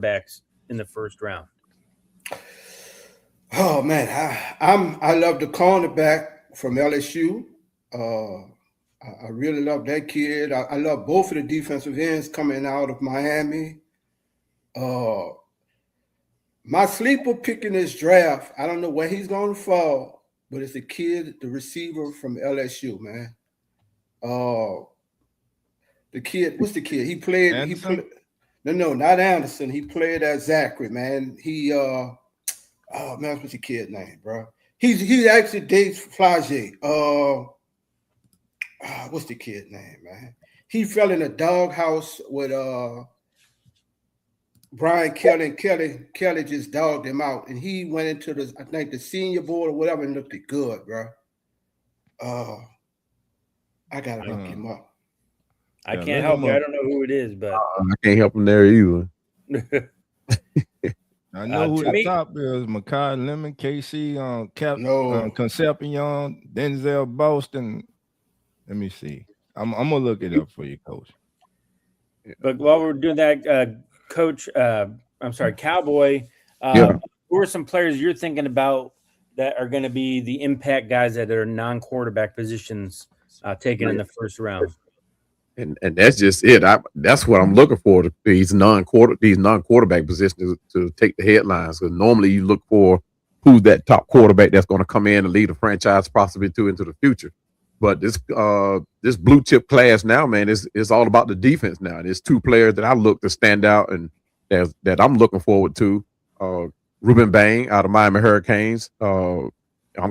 backs in the first round? Oh man, I love the cornerback from LSU. I really love that kid. I love both of the defensive ends coming out of Miami. Uh, my sleeper pick in this draft, I don't know where he's going to fall, but it's the kid, the receiver from LSU, man. Uh, the kid, what's the kid? He played. Anderson? He played. No, not Anderson. He played at Zachary, man. Oh man, what's the kid name, bro? He actually dates Flage. What's the kid name, man? He fell in a doghouse with Brian Kelly, and Kelly just dogged him out, and he went into the senior board or whatever and looked good, bro. I gotta look him up. I can't help you. I don't know who it is, but I can't help him there either. I know who the top is: Makai Lemon, KC, Concepcion, Denzel Boston. Let me see. I'm gonna look it up for you, Coach. But while we're doing that, Coach, I'm sorry, Cowboy. Who are some players you're thinking about that are going to be the impact guys that are non-quarterback positions taken in the first round? And that's just it. That's what I'm looking for, these non-quarterback positions to take the headlines. Because normally you look for who's that top quarterback that's going to come in and lead a franchise possibly into the future. But this blue chip class now, man, is all about the defense now. There's two players that I look to stand out and that I'm looking forward to. Ruben Bain out of Miami Hurricanes. I'm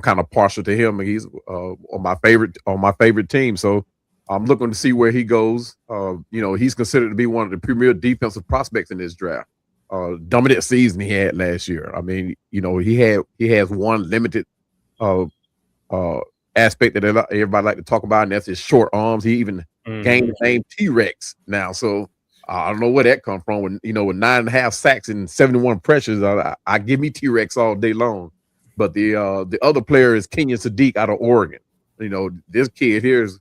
kind of partial to him. He's on my favorite team. So I'm looking to see where he goes. He's considered to be one of the premier defensive prospects in this draft. Dominant season he had last year. I mean, he has one limited aspect that everybody like to talk about, and that's his short arms. He even gained the name T-Rex now. So I don't know where that come from. With 9.5 sacks and 71 pressures, I give me T-Rex all day long. But the other player is Kenyon Sadiq out of Oregon. This kid here is,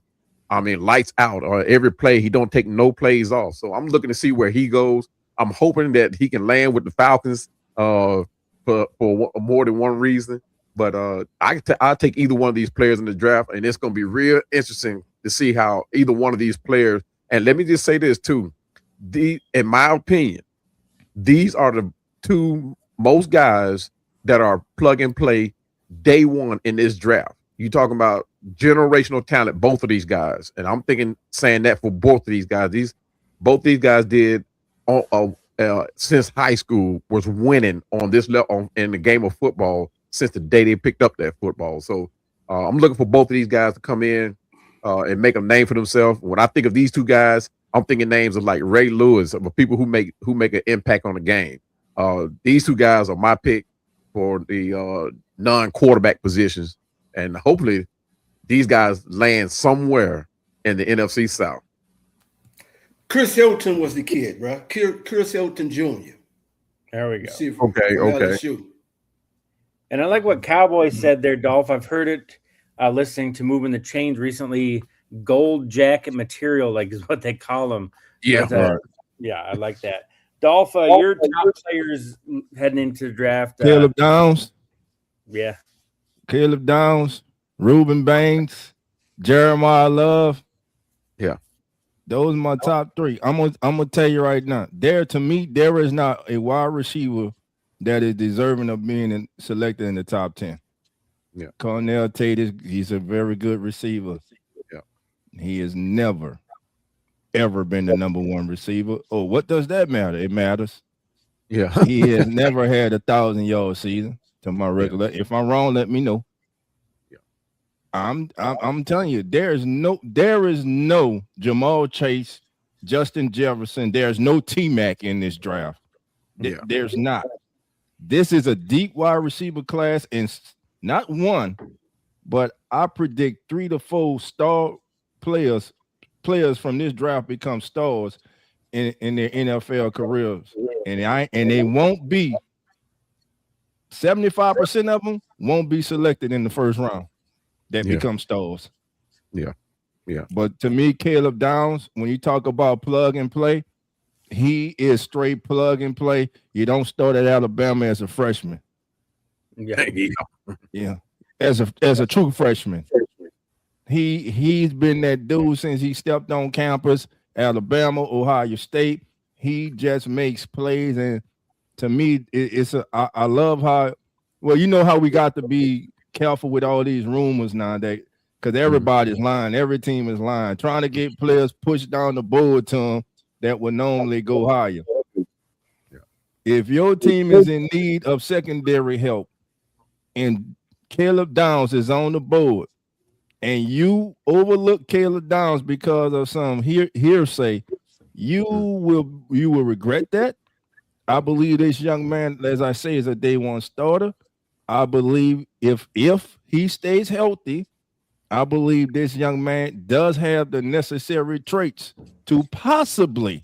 lights out. Every play, he don't take no plays off. So I'm looking to see where he goes. I'm hoping that he can land with the Falcons for more than one reason. But I'll take either one of these players in the draft, and it's going to be real interesting to see how either one of these players. And let me just say this too: in my opinion, these are the two most guys that are plug and play day one in this draft. You talking about generational talent, both of these guys, and I'm saying that for both of these guys. Both these guys did since high school was winning on this level in the game of football since the day they picked up that football. So I'm looking for both of these guys to come in and make a name for themselves. When I think of these two guys, I'm thinking names of like Ray Lewis, of people who make an impact on the game. These two guys are my pick for the non-quarterback positions, and hopefully these guys land somewhere in the NFC South. Chris Hilton was the kid, bro. Chris Hilton Jr. There we go. Okay. LSU. And I like what Cowboys said there, Dolph. I've heard it listening to Moving the Chains recently. Gold jacket material, like is what they call them. Yeah. I like that. Dolph, your top players heading into the draft. Caleb Downs. Yeah. Caleb Downs, Ruben Baines, Jeremiah Love. Yeah. Those are my top three. I'm gonna tell you right now. There is not a wide receiver that is deserving of being selected in the top 10. Yeah. Cornell Tate he's a very good receiver. Yeah. He has never, ever been the number one receiver. Oh, what does that matter? It matters. Yeah. He has never had 1,000-yard season to my regular. Yeah. If I'm wrong, let me know. Yeah. I'm telling you, there is no Jamal Chase, Justin Jefferson. There's no T-Mac in this draft. There's not. This is a deep wide receiver class, and not one, but I predict 3 to 4 star players from this draft become stars in their NFL careers, and they won't be 75% of them won't be selected in the first round that become stars. Yeah. But to me, Caleb Downs, when you talk about plug and play, He is straight plug and play. You don't start at Alabama as a freshman. Yeah. As a true freshman. He's been that dude since he stepped on campus, Alabama, Ohio State. He just makes plays, and to me, I love how well, you know how we got to be careful with all these rumors nowadays, because everybody's lying, every team is lying, trying to get players pushed down the board to them that would normally go higher. If your team is in need of secondary help and Caleb Downs is on the board, and you overlook Caleb Downs because of some hearsay, you will regret that. I believe this young man, as I say, is a day one starter. I believe if he stays healthy, I believe this young man does have the necessary traits to possibly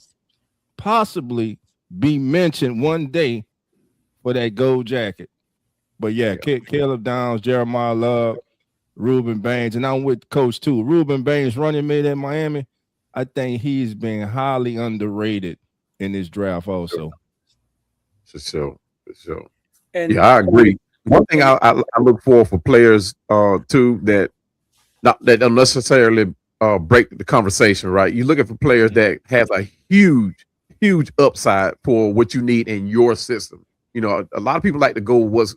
be mentioned one day for that gold jacket. But yeah, Caleb Downs, Jeremiah Love, Ruben Baines, and I'm with Coach too. Ruben Baines, running mate at Miami. I think he's been highly underrated in this draft also. For sure. And yeah, I agree. One thing I look for players too that don't necessarily break the conversation, right? You're looking for players that have a huge upside for what you need in your system. You know, a lot of people like to go what's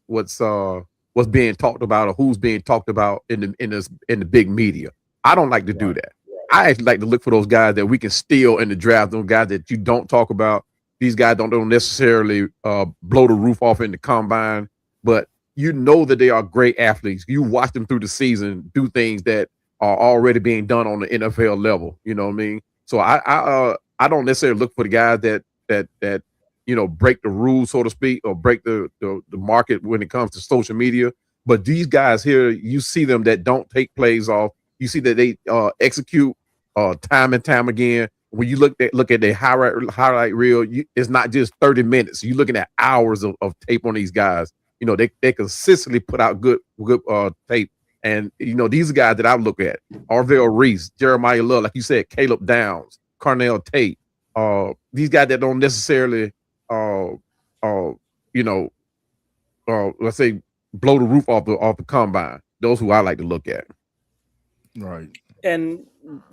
being talked about or who's being talked about in the big media. I don't like to do that. I actually like to look for those guys that we can steal in the draft, those guys that you don't talk about. These guys don't necessarily blow the roof off in the combine, but you know that they are great athletes. You watch them through the season do things that are already being done on the NFL level. You know what I mean? So I don't necessarily look for the guys that you know, break the rules, so to speak, or break the market when it comes to social media. But these guys here, you see them that don't take plays off. You see that they execute time and time again. When you look at their highlight reel, it's not just 30 minutes. You're looking at hours of tape on these guys. You know, they consistently put out good tape. And, you know, these guys that I look at, Arvell Reese, Jeremiah Love, like you said, Caleb Downs, Carnell Tate, these guys that don't necessarily let's say blow the roof off the combine. Those who I like to look at. Right. And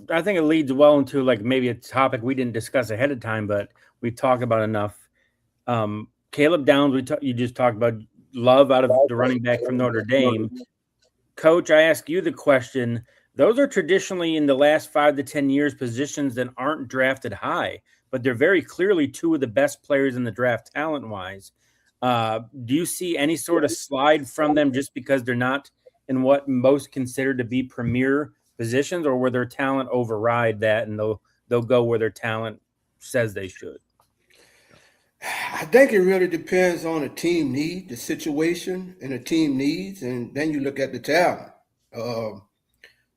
I think it leads well into like maybe a topic we didn't discuss ahead of time, but we talked about enough. Caleb Downs, you just talked about Love out of the running back from Notre Dame. Coach, I ask you the question. Those are traditionally in the last 5 to 10 years positions that aren't drafted high, but they're very clearly two of the best players in the draft talent-wise. Do you see any sort of slide from them just because they're not in what most consider to be premier positions, or will their talent override that and they'll go where their talent says they should? I think it really depends on the team need, the situation and the team needs, and then you look at the talent.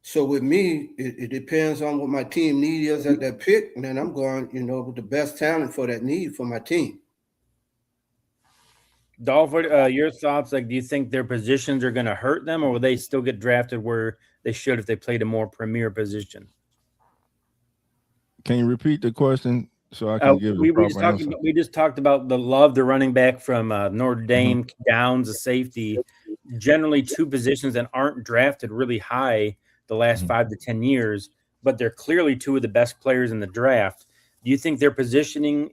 So with me, it depends on what my team need is at that pick, and then I'm going, you know, with the best talent for that need for my team. Dolphin, your thoughts? Like, do you think their positions are going to hurt them, or will they still get drafted where they should if they played a more premier position? Can you repeat the question so I can give a proper answer? We just talked about the Love, the running back from Notre Dame, Downs, a safety. Generally, two positions that aren't drafted really high the last 5 to 10 years, but they're clearly two of the best players in the draft. Do you think their positions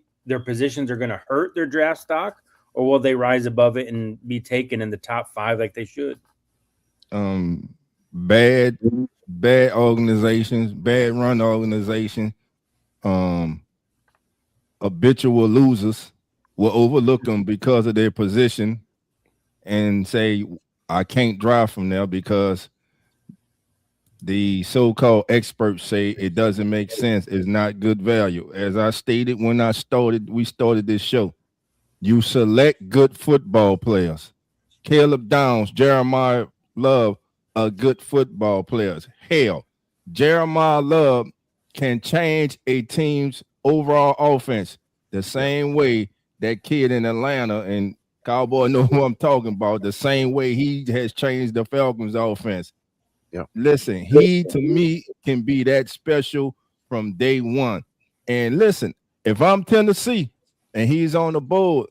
are going to hurt their draft stock, or will they rise above it and be taken in the top 5 like they should? Bad organizations, bad run organization, habitual losers will overlook them because of their position and say, I can't draft from there because the so-called experts say it doesn't make sense. It's not good value. As I stated when we started this show, you select good football players. Caleb Downs, Jeremiah Love are good football players. Hell, Jeremiah Love can change a team's overall offense the same way that kid in Atlanta, and Cowboy know who I'm talking about, the same way he has changed the Falcons offense. Yeah. Listen, he to me can be that special from day one. And listen, if I'm Tennessee and he's on the board,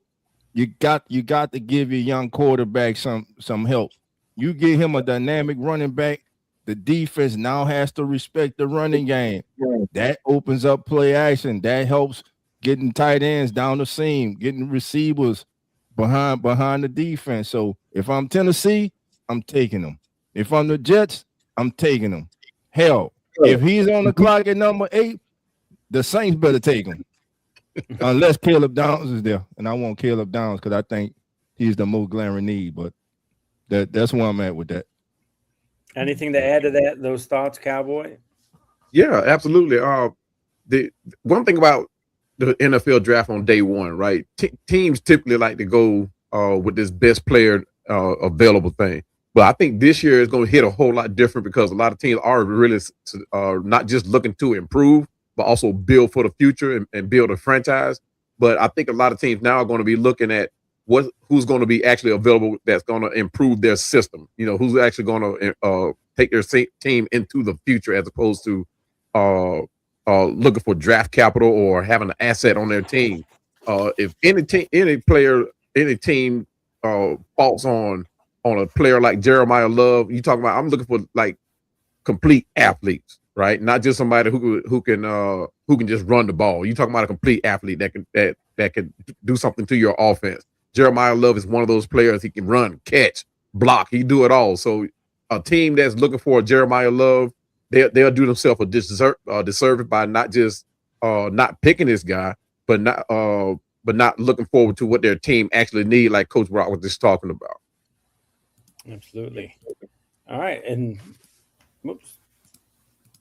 you got to give your young quarterback some help. You give him a dynamic running back. The defense now has to respect the running game. That opens up play action. That helps getting tight ends down the seam, getting receivers behind the defense. So if I'm Tennessee, I'm taking them. If I'm the Jets, I'm taking them. Hell, if he's on the clock at number 8, the Saints better take him. Unless Caleb Downs is there. And I want Caleb Downs because I think he's the most glaring need. But that's where I'm at with that. Anything to add to those thoughts, Cowboy? Yeah, absolutely. The one thing about the NFL draft on day one, right? Teams typically like to go with this best player available thing. But I think this year is going to hit a whole lot different because a lot of teams are really not just looking to improve, but also build for the future and build a franchise. But I think a lot of teams now are going to be looking at who's going to be actually available that's going to improve their system. You know, who's actually going to take their team into the future as opposed to looking for draft capital or having an asset on their team. If any team falls on a player like Jeremiah Love, you talking about, I'm looking for like complete athletes, right? Not just somebody who can just run the ball. You talking about a complete athlete that can do something to your offense. Jeremiah Love is one of those players. He can run, catch, block. He do it all. So a team that's looking for a Jeremiah Love, they'll do themselves a disservice by not just not picking this guy, but not looking forward to what their team actually need, like Coach Brock was just talking about. Absolutely. All right, and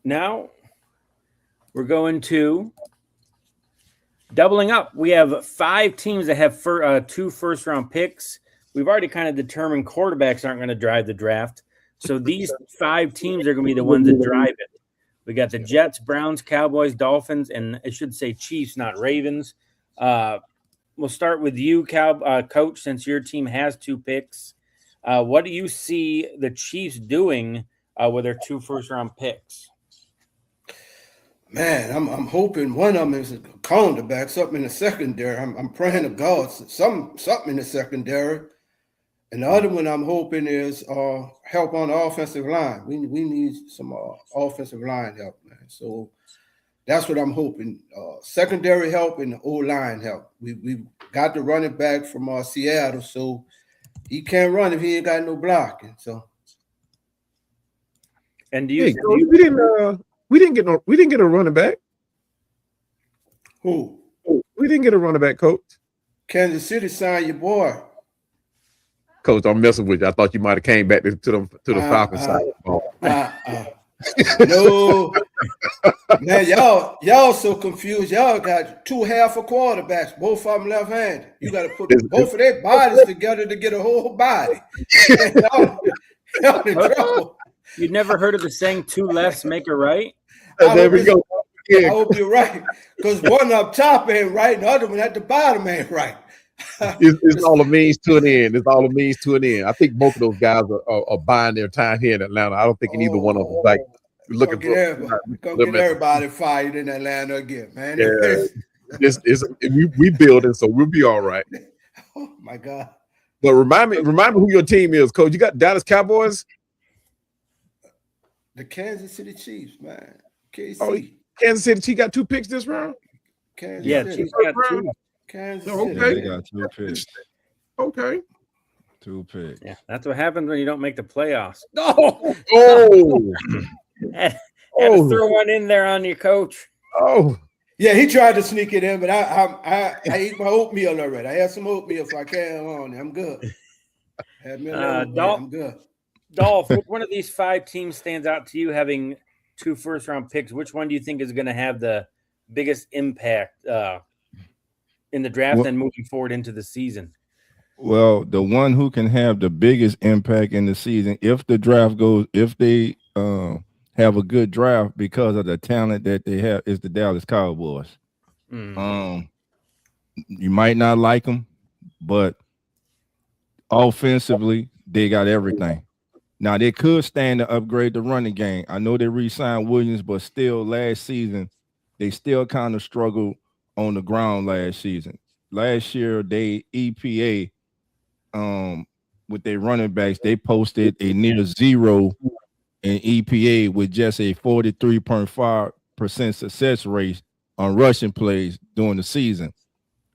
now we're going to doubling up. We have 5 teams that have 2 first-round picks. We've already kind of determined quarterbacks aren't going to drive the draft. So these 5 teams are going to be the ones that drive it. We got the Jets, Browns, Cowboys, Dolphins, and it should say Chiefs, not Ravens. We'll start with you, Coach, since your team has 2 picks. What do you see the Chiefs doing with their 2 first-round picks? Man, I'm hoping one of them is a cornerback, something in the secondary. I'm praying to God something in the secondary. And the other one I'm hoping is help on the offensive line. We need some offensive line help, man. So that's what I'm hoping. Secondary help and O-line help. We got the running back from Seattle, so he can't run if he ain't got no blocking. So, and do you? We didn't get a running back. Who? We didn't get a running back, Coach. Kansas City signed your boy. Coach, I'm messing with you. I thought you might have came back to the Falcons side. No, man, y'all so confused. Y'all got 2 half of quarterbacks, both of them left-handed. You got to put both of their bodies together to get a whole body. Y'all in trouble. You've never heard of the saying 2 lefts make a right? There we go. I hope you're right, because one up top ain't right, and the other one at the bottom ain't right. It's all a means to an end. It's all a means to an end. I think both of those guys are buying their time here in Atlanta. I don't think neither one of them is like looking for everybody fired in Atlanta again, man. Yeah. we building, so we'll be all right. Oh my God! But remind me who your team is, Coach. You got Dallas Cowboys, the Kansas City Chiefs, man. KC. Oh, Kansas City Chiefs got 2 picks this round. Kansas Chiefs got 2. Kansas City. They got 2 picks. Okay. 2 picks. Yeah, that's what happens when you don't make the playoffs. Oh. Had to throw one in there on your coach. Oh. Yeah, he tried to sneak it in, but I ate my oatmeal already. I had some oatmeal, so I can't on. I'm good. I'm good. Dolph, which one of these 5 teams stands out to you having 2 first-round picks? Which one do you think is going to have the biggest impact in the draft and moving forward into the season? Well, the one who can have the biggest impact in the season, if the draft goes, if they have a good draft because of the talent that they have, is the Dallas Cowboys. You might not like them, but offensively, they got everything. Now, they could stand to upgrade the running game. I know they re-signed Williams, but still last season, they still kind of struggled on the ground last season. Last year, they EPA with their running backs, they posted a near zero in EPA with just a 43.5% success rate on rushing plays during the season.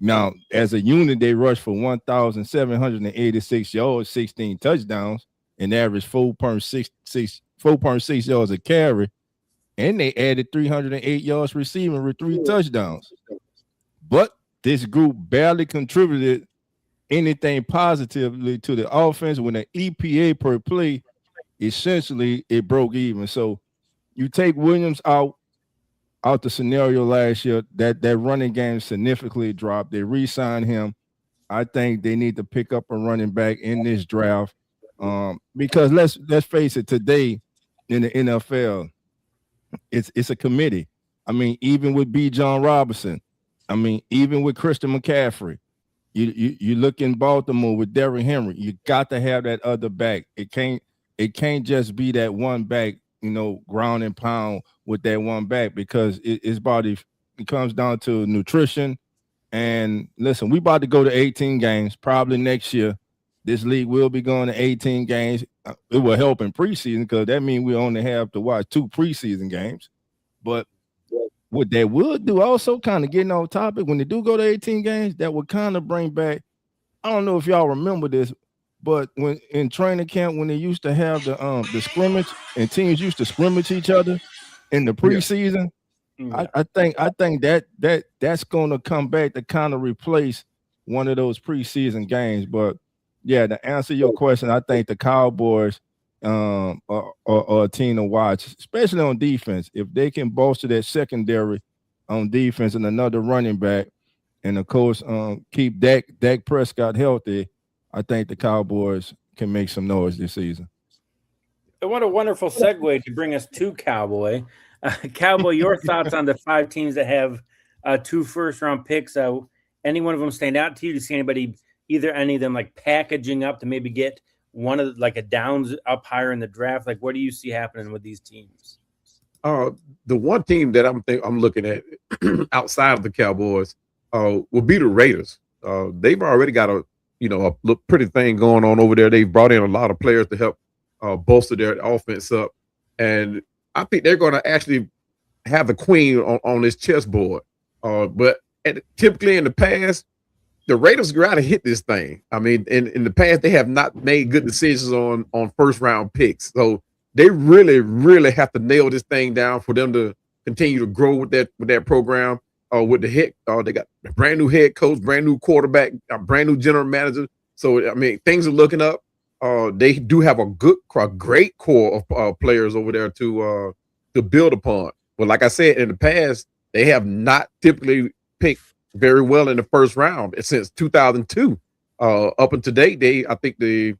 Now, as a unit, they rushed for 1,786 yards, 16 touchdowns, and averaged 4.6 yards a carry. And they added 308 yards receiving with 3 touchdowns. But this group barely contributed anything positively to the offense. When the EPA per play, essentially it broke even. So you take Williams out the scenario last year, that running game significantly dropped. They re-signed him. I think they need to pick up a running back in this draft. Because let's face it, today in the NFL, it's a committee. I mean, even with B. John Robinson, I mean, even with Christian McCaffrey, you look in Baltimore with Derrick Henry, you got to have that other back. It can't just be that one back, ground and pound with that one back, because it comes down to nutrition. And listen, we about to go to 18 games probably next year. This league will be going to 18 games. It will help in preseason because that means we only have to watch 2 preseason games. But what they would do, also kind of getting on topic, when they do go to 18 games, that would kind of bring back, I don't know if y'all remember this, but when in training camp, when they used to have the scrimmage and teams used to scrimmage each other in the preseason, I think that's going to come back to kind of replace one of those preseason games. But yeah, to answer your question, I think the Cowboys are a team to watch, especially on defense. If they can bolster that secondary on defense and another running back, and of course keep Dak Prescott healthy, I think the Cowboys can make some noise this season. What a wonderful segue to bring us to Cowboy. Cowboy, your thoughts on the 5 teams that have 2 first-round picks? Any one of them stand out to you? Do you see any of them like packaging up to maybe get one of like a downs up higher in the draft? Like, what do you see happening with these teams? The one team that I'm looking at outside of the Cowboys will be the Raiders. They've already got a pretty thing going on over there. They've brought in a lot of players to help bolster their offense up, and I think they're going to actually have the queen on this chessboard. But typically in the past, the Raiders go out and hit this thing. I mean, in the past, they have not made good decisions on first round picks. So they really, really have to nail this thing down for them to continue to grow with that program. With the head, they got a brand new head coach, brand new quarterback, a brand new general manager. So I mean, things are looking up. They do have a great core of players over there to build upon. But like I said, in the past, they have not typically picked very well in the first round since 2002. Up until date, I think the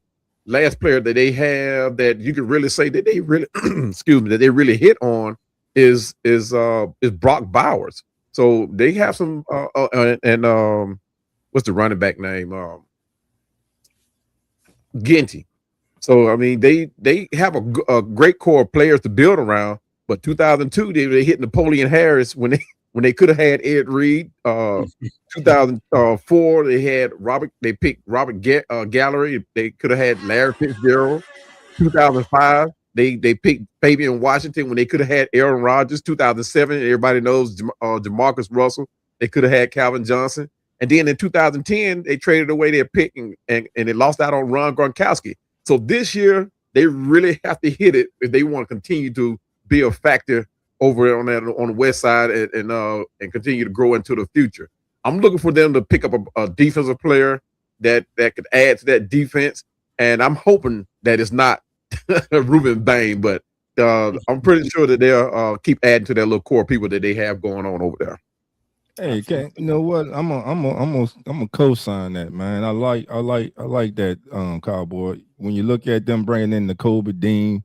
last player that they have that you can really say that they really that they really hit on is Brock Bowers. So they have some and what's the running back name? Ginty. So I mean, they have a great core of players to build around. But 2002, they hit Napoleon Harris when they could have had Ed Reed. 2004, they picked Robert Gallery. They could have had Larry Fitzgerald. 2005, they picked Fabian Washington when they could have had Aaron Rodgers. 2007, everybody knows Jamarcus Russell. They could have had Calvin Johnson. And then in 2010, they traded away their pick and they lost out on Ron Gronkowski. So this year, they really have to hit it if they want to continue to be a factor over on the west side and continue to grow into the future. I'm looking for them to pick up a defensive player that could add to that defense, and I'm hoping that it's not Ruben Bain, but I'm pretty sure that they'll keep adding to that little core of people that they have going on over there. Hey, you know what? I'm a co-sign that, man. I like that Cowboy. When you look at them bringing in Nakobe Dean,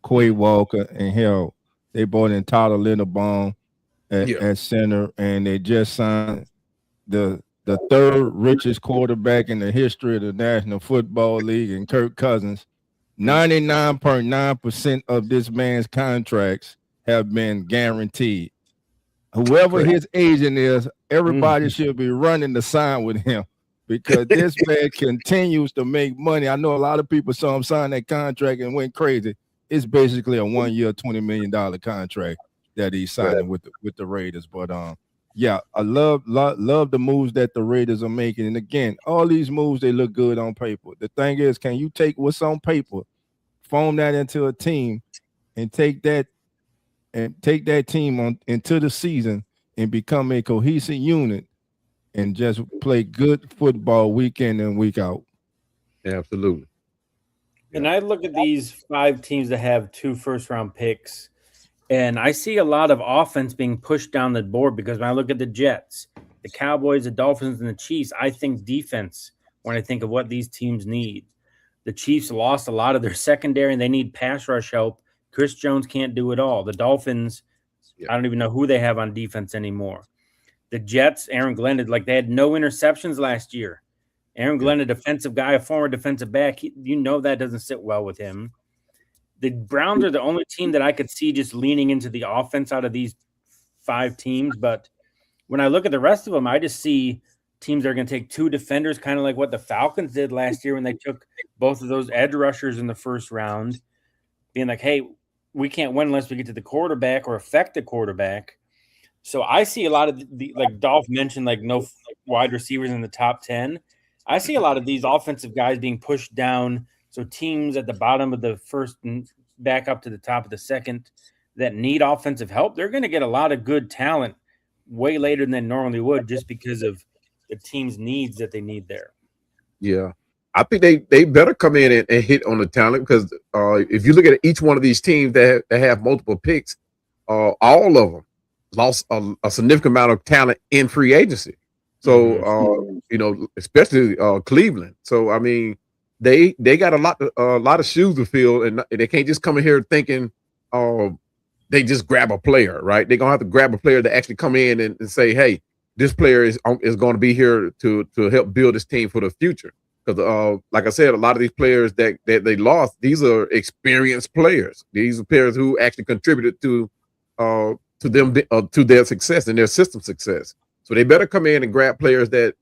Quay Walker, and hell, they brought in Tyler Linderbaum at center, and they just signed the third richest quarterback in the history of the National Football League, and Kirk Cousins. 99.9% of this man's contracts have been guaranteed. whoever his agent is, everybody should be running the sign with him because this man continues to make money. I know a lot of people saw him sign that contract and went crazy. It's basically a 1 year, $20 million contract that he's signing with the Raiders. But yeah, I love the moves that the Raiders are making. And again, all these moves, they look good on paper. The thing is, can you take what's on paper, form that into a team, and take that team into the season and become a cohesive unit and just play good football week in and week out? Absolutely. And I look at these 5 teams that have 2 first-round picks, and I see a lot of offense being pushed down the board because when I look at the Jets, the Cowboys, the Dolphins, and the Chiefs, I think defense when I think of what these teams need. The Chiefs lost a lot of their secondary, and they need pass rush help. Chris Jones can't do it all. The Dolphins, I don't even know who they have on defense anymore. The Jets, Aaron Glenn, they had no interceptions last year. Aaron Glenn, a defensive guy, a former defensive back, that doesn't sit well with him. The Browns are the only team that I could see just leaning into the offense out of these 5 teams. But when I look at the rest of them, I just see teams that are going to take 2 defenders, kind of like what the Falcons did last year when they took both of those edge rushers in the first round, being like, hey, we can't win unless we get to the quarterback or affect the quarterback. So I see a lot of like Dolph mentioned, no wide receivers in the top 10. I see a lot of these offensive guys being pushed down. So teams at the bottom of the first and back up to the top of the second that need offensive help, they're going to get a lot of good talent way later than they normally would just because of the team's needs that they need there. Yeah. I think they better come in and hit on the talent because if you look at each one of these teams that have multiple picks, all of them lost a significant amount of talent in free agency. So, especially Cleveland. So, I mean, they got a lot of shoes to fill, and they can't just come in here thinking they just grab a player, right? They're going to have to grab a player to actually come in and say, hey, this player is going to be here to help build this team for the future. Because, like I said, a lot of these players that they lost, these are experienced players. These are players who actually contributed to them to their success and their system success. So they better come in and grab players that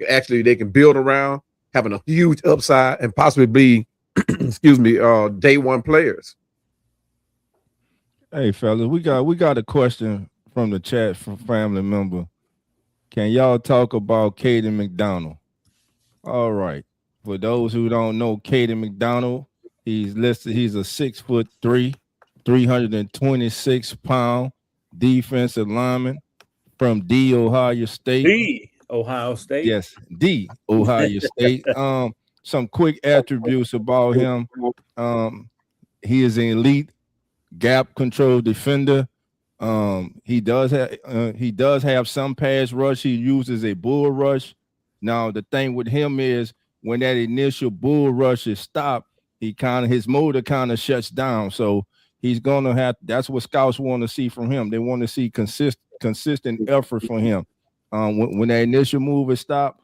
actually they can build around, having a huge upside and possibly be, day one players. Hey, fellas, we got a question from the chat from family member. Can y'all talk about Caden McDonald? All right. For those who don't know, Caden McDonald, he's listed. He's a 6'3", 326-pound defensive lineman from Ohio State. Ohio State. Yes, Ohio State. Some quick attributes about him. He is an elite gap control defender. He does have some pass rush. He uses a bull rush. Now the thing with him is when that initial bull rush is stopped, his motor kind of shuts down. So he's gonna have. That's what scouts want to see from him. They want to see consistent effort from him. When that initial move is stopped,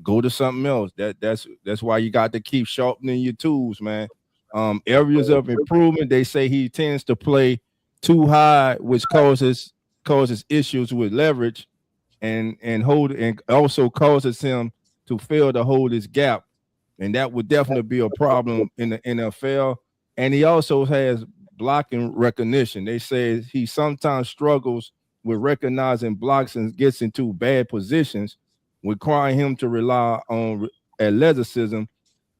go to something else. That's why you got to keep sharpening your tools, man. Areas of improvement. They say he tends to play too high, which causes issues with leverage, and also causes him to fail to hold his gap, and that would definitely be a problem in the NFL. And he also has blocking recognition. They say he sometimes struggles with recognizing blocks and gets into bad positions, requiring him to rely on athleticism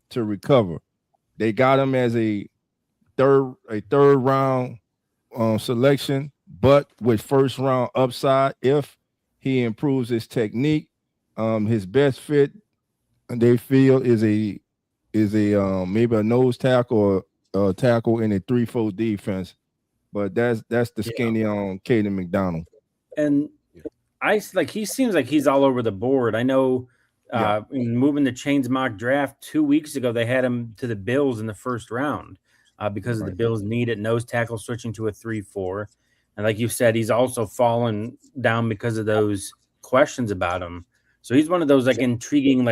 to recover. They got him as a third round selection, but with first round upside if he improves his technique. His best fit, they feel, is a maybe a nose tackle or a tackle in a 3-4 defense. But that's the skinny on Caden McDonald. And he seems like he's all over the board. I know in moving the chains mock draft 2 weeks ago, they had him to the Bills in the first round because of the Bills' need at nose tackle, switching to a 3-4. And like you said, he's also fallen down because of those questions about him. So he's one of those intriguing,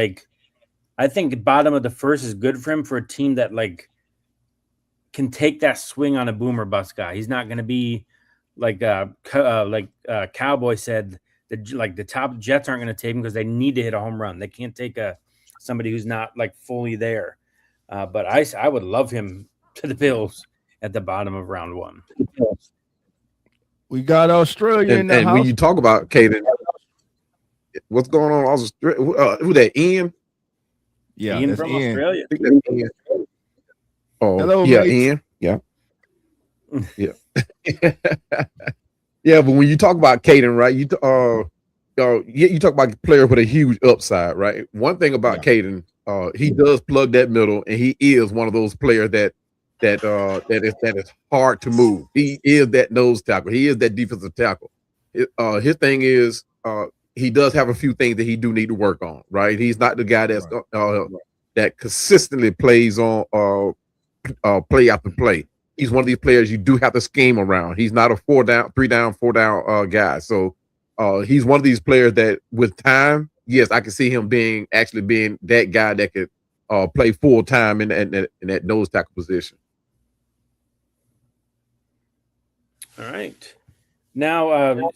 I think bottom of the first is good for him for a team that can take that swing on a boomer bust guy. He's not going to be Cowboy said that the top Jets aren't going to take him because they need to hit a home run. They can't take somebody who's not like fully there. But I would love him to the Bills at the bottom of round 1. We got Australia in the and house. when you talk about Caden, what's going on? Who that? Ian? Yeah, Ian that's from Ian. Australia. I think that's Ian. Oh, Hello, yeah, mates. Ian. Yeah, yeah, yeah. But when you talk about Caden, right? You talk about a player with a huge upside, right? One thing about Caden, he does plug that middle, and he is one of those players that is hard to move. He is that nose tackle. He is that defensive tackle. His thing is he does have a few things that he do need to work on, right? He's not the guy that's that consistently plays on play after play. He's one of these players you do have to scheme around. He's not a 4 down guy. So he's one of these players that with time, yes, I can see him being that guy that could play full time in that nose tackle position. All right. Now,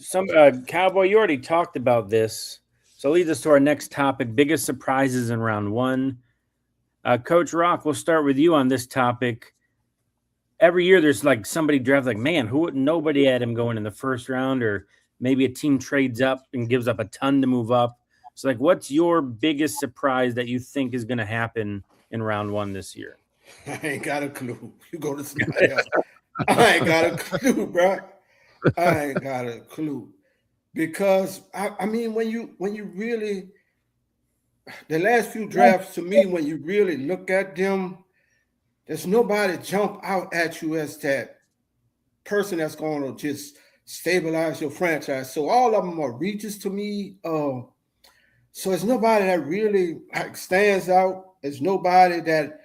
Cowboy, you already talked about this. So leads us to our next topic, biggest surprises in round 1. Coach Rock, we'll start with you on this topic. Every year there's like somebody drafts like, man, nobody had him going in the first round, or maybe a team trades up and gives up a ton to move up. So like, what's your biggest surprise that you think is going to happen in round 1 this year? I ain't got a clue. You go to somebody else. I ain't got a clue, bro. I ain't got a clue. Because I mean, when you really, the last few drafts to me, when you really look at them, there's nobody jump out at you as that person that's going to just stabilize your franchise. So all of them are reaches to me. So it's nobody that really stands out. It's nobody that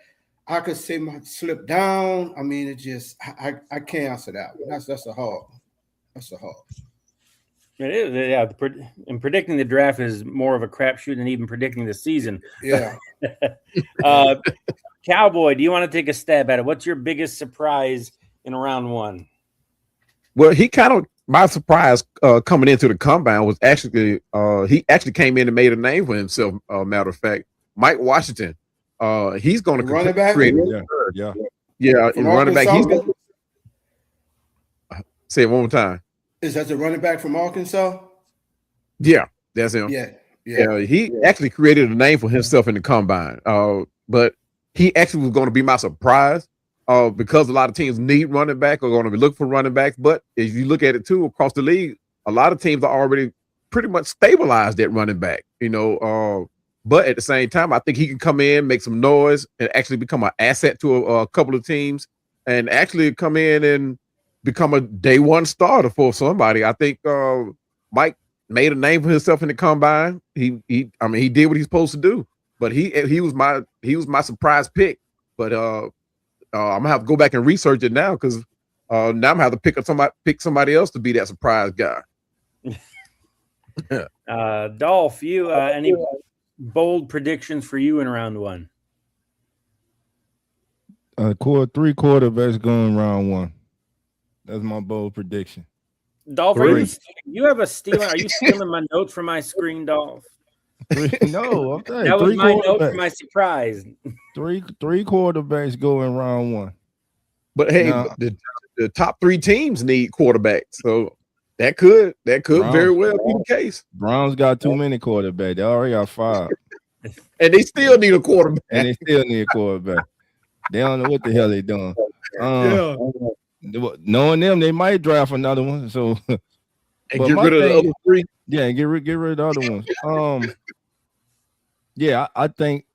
I could say might slip down. I mean, it just I can't answer that one. That's a hard. It is, yeah. And predicting the draft is more of a crapshoot than even predicting the season. Yeah. Cowboy, do you want to take a stab at it? What's your biggest surprise in round 1? Well, my surprise coming into the combine was actually he actually came in and made a name for himself. Matter of fact, Mike Washington. He's going to running back. Yeah. In running back. He's going to say it one more time. Is that the running back from Arkansas? Yeah, that's him. Yeah. He actually created a name for himself in the combine. But he actually was going to be my surprise because a lot of teams need running back or going to be looking for running backs. But if you look at it too across the league, a lot of teams are already pretty much stabilized at running back. But at the same time, I think he can come in, make some noise, and actually become an asset to a couple of teams, and actually come in and become a day one starter for somebody. I think Mike made a name for himself in the combine. He did what he's supposed to do. But he was my surprise pick. But I'm gonna have to go back and research it now because now I'm gonna have to pick somebody else to be that surprise guy. Dolph, you any bold predictions for you in round 1? 3 quarterbacks going round 1. That's my bold prediction. Dolph, you have a stealing? Are you stealing my notes from my screen, Dolph? No, I'm saying that was my note for my surprise. 3 quarterbacks go in round 1. But hey, the top 3 teams need quarterbacks, so that could very well be the case. Browns got too many quarterbacks. They already got 5, and they still need a quarterback. They don't know what the hell they're doing. Knowing them, they might draft another one. So and get rid of the other 3. Yeah, and get rid of the other ones. Yeah, I think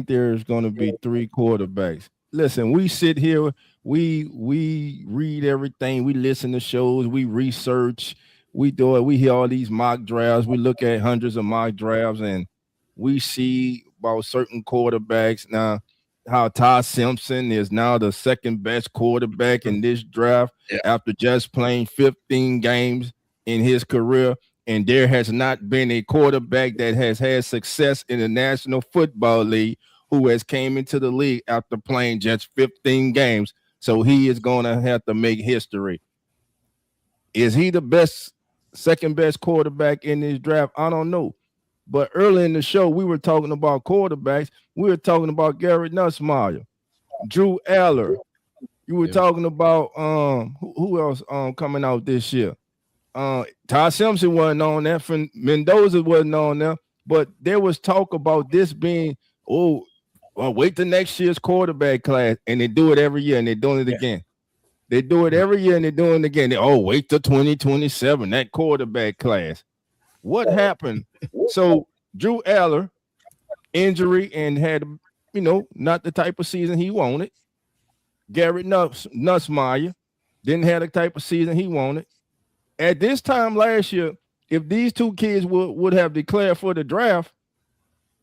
there's going to be 3 quarterbacks. Listen, we sit here, we read everything, we listen to shows, we research, we do it. We hear all these mock drafts. We look at hundreds of mock drafts, and we see about certain quarterbacks now. How Ty Simpson is now the second best quarterback in this draft after just playing 15 games in his career. And there has not been a quarterback that has had success in the National Football League who has came into the league after playing just 15 games. So he is going to have to make history. Is he the second best quarterback in this draft? I don't know. But early in the show, we were talking about quarterbacks. We were talking about Garrett Nussmeier, Drew Aller. You were talking about who else coming out this year? Ty Simpson wasn't on there. Mendoza wasn't on there. But there was talk about this being, wait till next year's quarterback class. And they do it every year, and they're doing it again. They do it every year, and they're doing it again. Wait till 2027, that quarterback class. What happened? So Drew Aller, injury, and had, not the type of season he wanted. Garrett Nussmeier didn't have the type of season he wanted. At this time last year, if these two kids would have declared for the draft,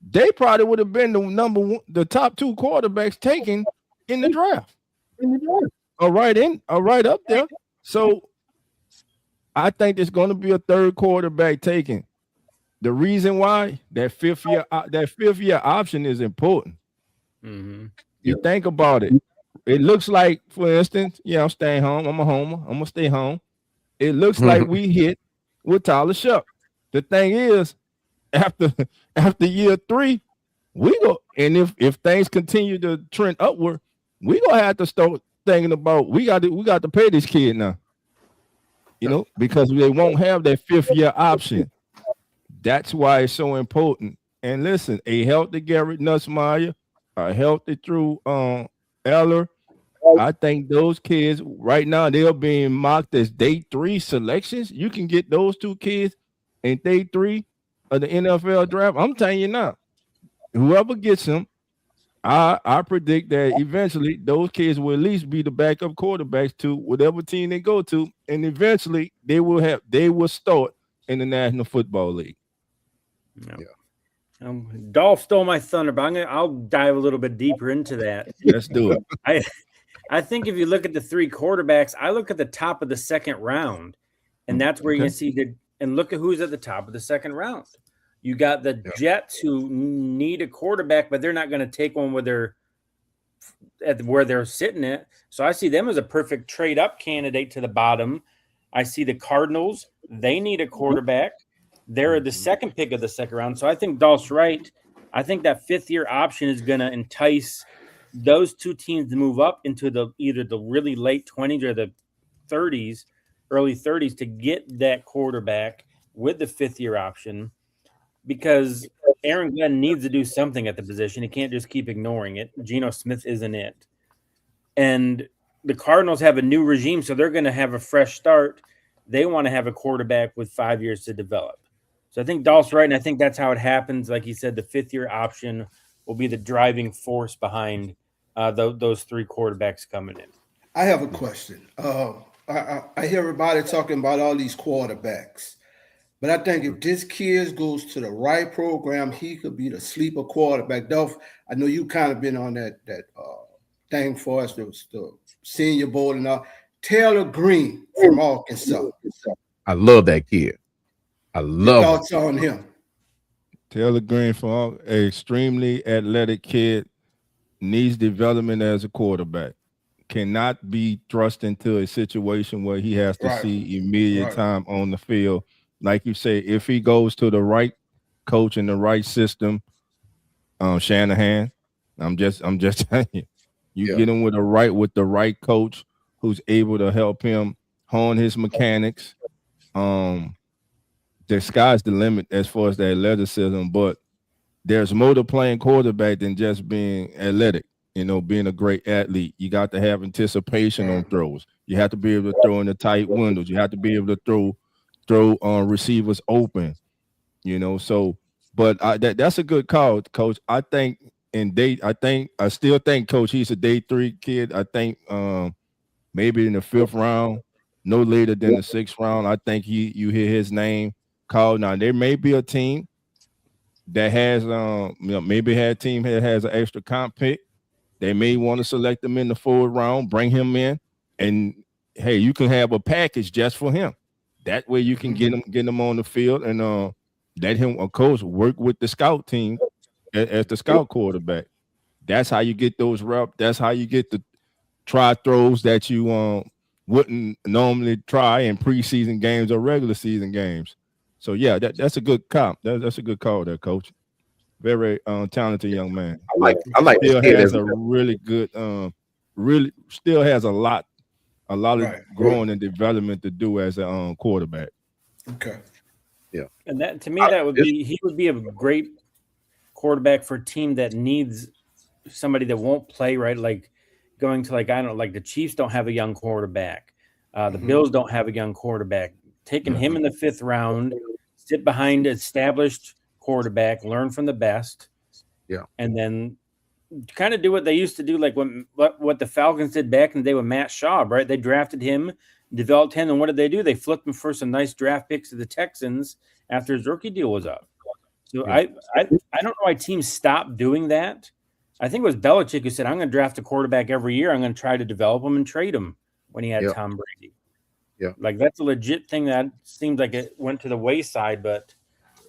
they probably would have been the top two quarterbacks taken in the draft. All right up there. So I think there's going to be a third quarterback taken. The reason why that fifth year option is important. Mm-hmm. You think about it. It looks like, for instance, I'm staying home. I'm a homer. I'm gonna stay home. It looks like we hit with Tyler Shuck. The thing is, after year 3, we go, and if things continue to trend upward, we gonna have to start thinking about we got to pay this kid now. Because they won't have that fifth year option. That's why it's so important. And listen, a healthy Garrett Nussmeier, a healthy Drew Eller. I think those kids right now, they're being mocked as day 3 selections. You can get those two kids in day 3 of the NFL draft. I'm telling you now, whoever gets them, I predict that eventually those kids will at least be the backup quarterbacks to whatever team they go to, and eventually they will start in the National Football League. Yeah. Dolph stole my thunder, but I'll dive a little bit deeper into that. Let's do it. I think if you look at the 3 quarterbacks, I look at the top of the second round, and that's where you can see and look at who's at the top of the second round. You got the Jets who need a quarterback, but they're not going to take one where they're sitting at. So I see them as a perfect trade up candidate to the bottom. I see the Cardinals. They need a quarterback. They're the second pick of the second round. So I think Dolph's right. I think that 5th year option is going to entice those two teams to move up into either the really late 20s or the 30s, early 30s to get that quarterback with the 5th year option, because Aaron Glenn needs to do something at the position. He can't just keep ignoring it. Geno Smith isn't it. And the Cardinals have a new regime, so they're going to have a fresh start. They want to have a quarterback with 5 years to develop. So I think Dolph's right, and I think that's how it happens. Like he said, the 5th year option will be the driving force behind those 3 quarterbacks coming in. I have a question. I hear everybody talking about all these quarterbacks, but I think if this kid goes to the right program, he could be the sleeper quarterback. Dolph, I know you kind of been on that thing for us, the Senior Bowl and all. Taylor Green from Arkansas. I love that kid. I love thoughts on him. Taylor Green from an extremely athletic kid, needs development as a quarterback. Cannot be thrust into a situation where he has to see immediate time on the field. Like you say, if he goes to the right coach in the right system, Shanahan, I'm just telling you, get him with the right coach who's able to help him hone his mechanics. The sky's the limit as far as the athleticism, but there's more to playing quarterback than just being athletic. Being a great athlete, you got to have anticipation on throws. You have to be able to throw in the tight windows. You have to be able to throw receivers open. So, but that's a good call, Coach. I still think, Coach, he's a day 3 kid. I think maybe in the 5th round, no later than the 6th round. I think you hear his name called. Now there may be a team that has maybe a team that has an extra comp pick. They may want to select him in the 4th round, bring him in, and hey, you can have a package just for him. That way you can get him on the field and let him, of course, work with the scout team as the scout quarterback. That's how you get those reps. That's how you get the try throws that you wouldn't normally try in preseason games or regular season games. So yeah, that's a good comp. That's a good call there, coach. Very talented young man. I like still this kid has a really good really still has a lot of growing and development to do as a quarterback. Okay. Yeah. And that to me he would be a great quarterback for a team that needs somebody that won't play, right? Like going to like the Chiefs don't have a young quarterback. The Bills don't have a young quarterback. Taking him in the 5th round, sit behind established quarterback, learn from the best. Yeah. And then kind of do what they used to do, like what the Falcons did back in the day with Matt Schaub, right? They drafted him, developed him, and what did they do? They flipped him for some nice draft picks to the Texans after his rookie deal was up. So I don't know why teams stopped doing that. I think it was Belichick who said, I'm going to draft a quarterback every year. I'm going to try to develop him and trade him when he had Tom Brady. Yeah. Like that's a legit thing that seems like it went to the wayside, but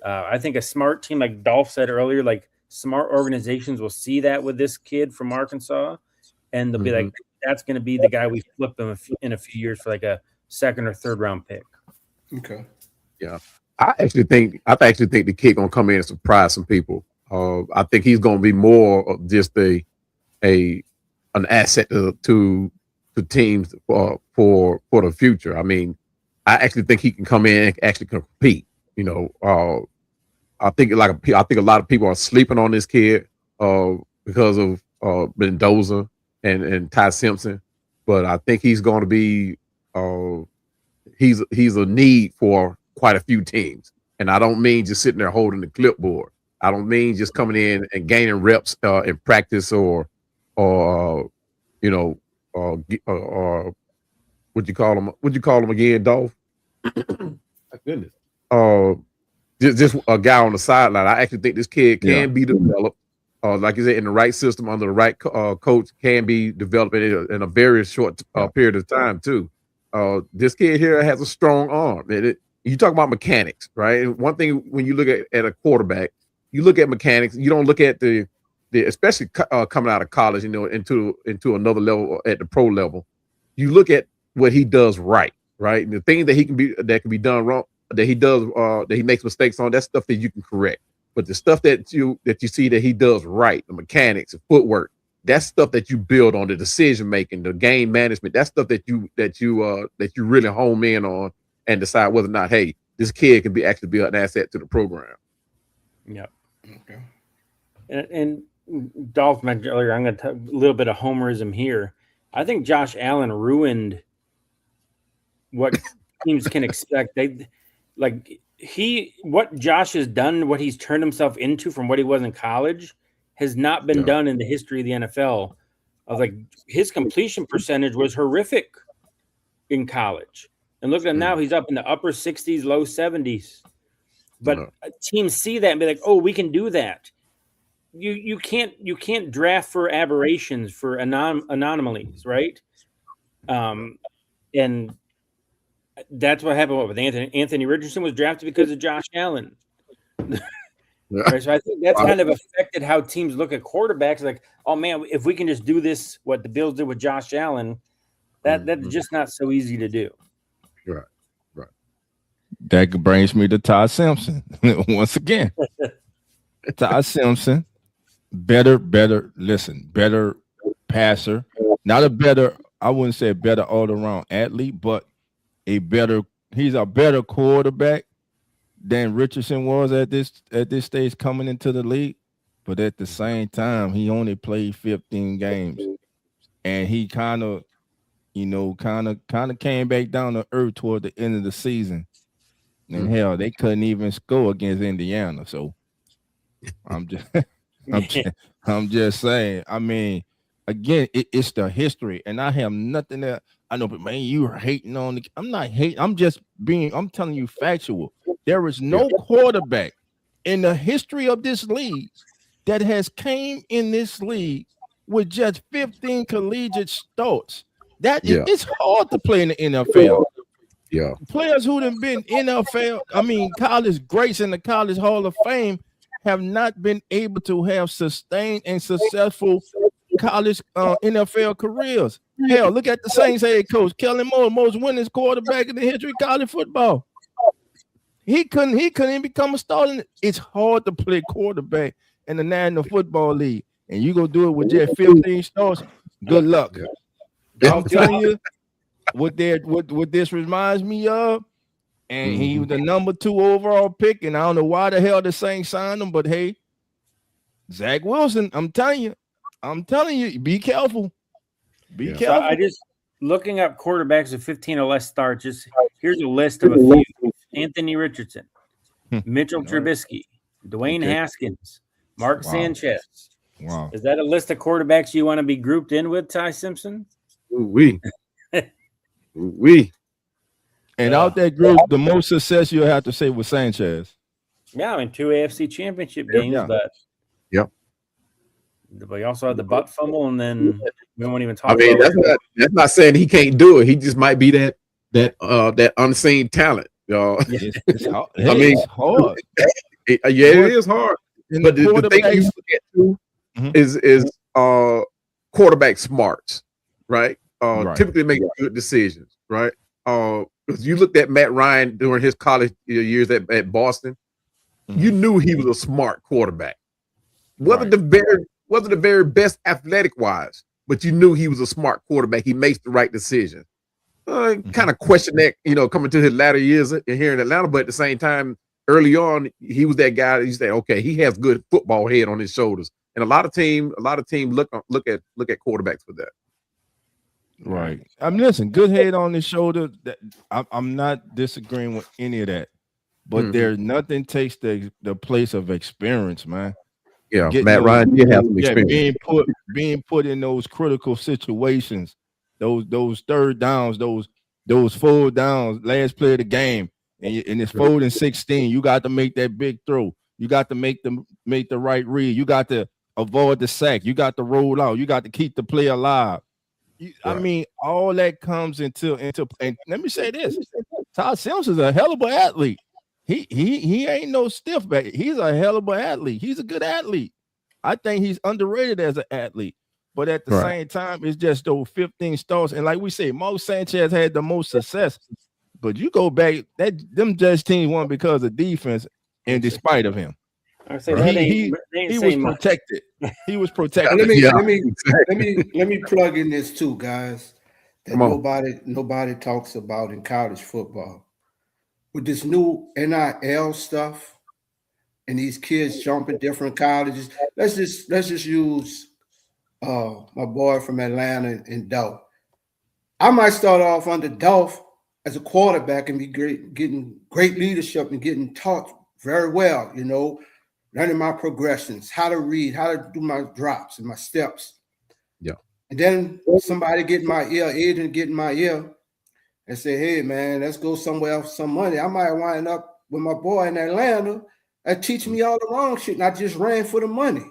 I think a smart team, like Dolph said earlier, like smart organizations will see that with this kid from Arkansas, and they'll be like, that's going to be the guy we flip him in a few years for like a 2nd or 3rd round pick. Okay. Yeah. I actually think the kid gonna come in and surprise some people. I think he's gonna be more of just an asset to teams for the future. I mean, I actually think he can come in and actually compete. You know, I think a lot of people are sleeping on this kid because of Mendoza and Ty Simpson, but I think he's going to be he's a need for quite a few teams. And I don't mean just sitting there holding the clipboard. I don't mean just coming in and gaining reps in practice or you know, what'd you call him? What'd you call him again, Dolph? My goodness. Just a guy on the sideline. I actually think this kid can be developed. Like you said, in the right system, under the right coach, can be developed in a very short period of time too. This kid here has a strong arm. You talk about mechanics, right? And one thing when you look at a quarterback, you look at mechanics. You don't look at the especially coming out of college, you know, into another level at the pro level. You look at what he does right? And the things that can be done wrong, that he does, that he makes mistakes on, that's stuff that you can correct. But the stuff that you see that he does right, the mechanics, the footwork, that's stuff that you build on, the decision making, the game management. That's stuff that you really home in on and decide whether or not, hey, this kid can actually be an asset to the program. Yeah. Okay. And Dolph mentioned earlier, I'm going to talk a little bit of homerism here. I think Josh Allen ruined what teams can expect. What Josh has done, what he's turned himself into from what he was in college, has not been done in the history of the NFL. I was like, his completion percentage was horrific in college. And look at him now, he's up in the upper 60s, low 70s. But teams see that and be like, oh, we can do that. You can't draft for aberrations, for anomalies, right? And that's what happened with Anthony. Anthony Richardson was drafted because of Josh Allen. Right? So I think that's kind of affected how teams look at quarterbacks. Like, oh man, if we can just do this, what the Bills did with Josh Allen, that's just not so easy to do. Right. That brings me to Ty Simpson once again. Ty Simpson, better passer, not a better. I wouldn't say a better all-around athlete, but he's a better quarterback than Richardson was at this stage coming into the league. But at the same time, he only played 15 games, and he kind of came back down to earth toward the end of the season. And hell, they couldn't even score against Indiana. So I'm just saying. I mean, again, it's the history, and I have nothing that I know. But man, you are hating on the. I'm not hating. I'm telling you factual. There is no quarterback in the history of this league that has came in this league with just 15 collegiate starts. It's hard to play in the NFL. Yeah, players who have been NFL, college greats in the College Hall of Fame have not been able to have sustained and successful college NFL careers. Hell, look at the Saints head coach, Kellen Moore, most winningest quarterback in the history of college football. He couldn't even become a starter. It's hard to play quarterback in the National Football League, and you go do it with just 15 starts. Good luck. I'm telling you, what this reminds me of, and he was the number 2 overall pick, and I don't know why the hell the Saints signed him, but hey, Zach Wilson, I'm telling you, be careful. Be careful. So I just looking up quarterbacks with 15 or less starts. Just here's a list of a few: Anthony Richardson, Mitchell Trubisky, Dwayne Haskins, Mark Sanchez. Wow. Is that a list of quarterbacks you want to be grouped in with, Ty Simpson? We. And out that group, the most success you'll have to say was Sanchez. Yeah, I mean 2 AFC championship games, but we also had the butt fumble, and then we won't even talk. I mean, about that's not saying he can't do it. He just might be that unseen talent, y'all. It's hard. I mean, it's hard. It is hard. But the thing you forget too is quarterback smarts, right? Typically make good decisions, right? Because you looked at Matt Ryan during his college years at Boston, you knew he was a smart quarterback. Wasn't the very best athletic wise, but you knew he was a smart quarterback. He makes the right decision. Kind of question that, coming to his latter years here in Atlanta, but at the same time, early on, he was that guy that you say, okay, he has good football head on his shoulders. And a lot of teams look at quarterbacks for that. Right. Listen, good head on his shoulder. I'm not disagreeing with any of that, but there's nothing takes the place of experience, man. Yeah, Matt Ryan did have some experience. Being put in those critical situations, those third downs, those full downs, last play of the game, and it's 4th and 16. You got to make that big throw. You got to make the right read. You got to avoid the sack. You got to roll out. You got to keep the play alive. I mean, all that comes into. And let me say this: Todd Simpson's a hell of an athlete. He ain't no stiff back. He's a hell of an athlete. He's a good athlete. I think he's underrated as an athlete. But at the same time, it's just those 15 starts. And like we say, Mark Sanchez had the most success. But you go back, them Jets teams won because of defense and despite of him. He was protected. He was protected. Let me plug in this too, guys. That nobody talks about in college football. With this new NIL stuff and these kids jumping different colleges, let's just use my boy from Atlanta and Dolph. I might start off under Dolph as a quarterback and be getting great leadership and getting taught very well, learning my progressions, how to read, how to do my drops and my steps. Yeah. And then somebody get in my ear, agent get in my ear and say, hey, man, let's go somewhere else for some money. I might wind up with my boy in Atlanta and teach me all the wrong shit, and I just ran for the money.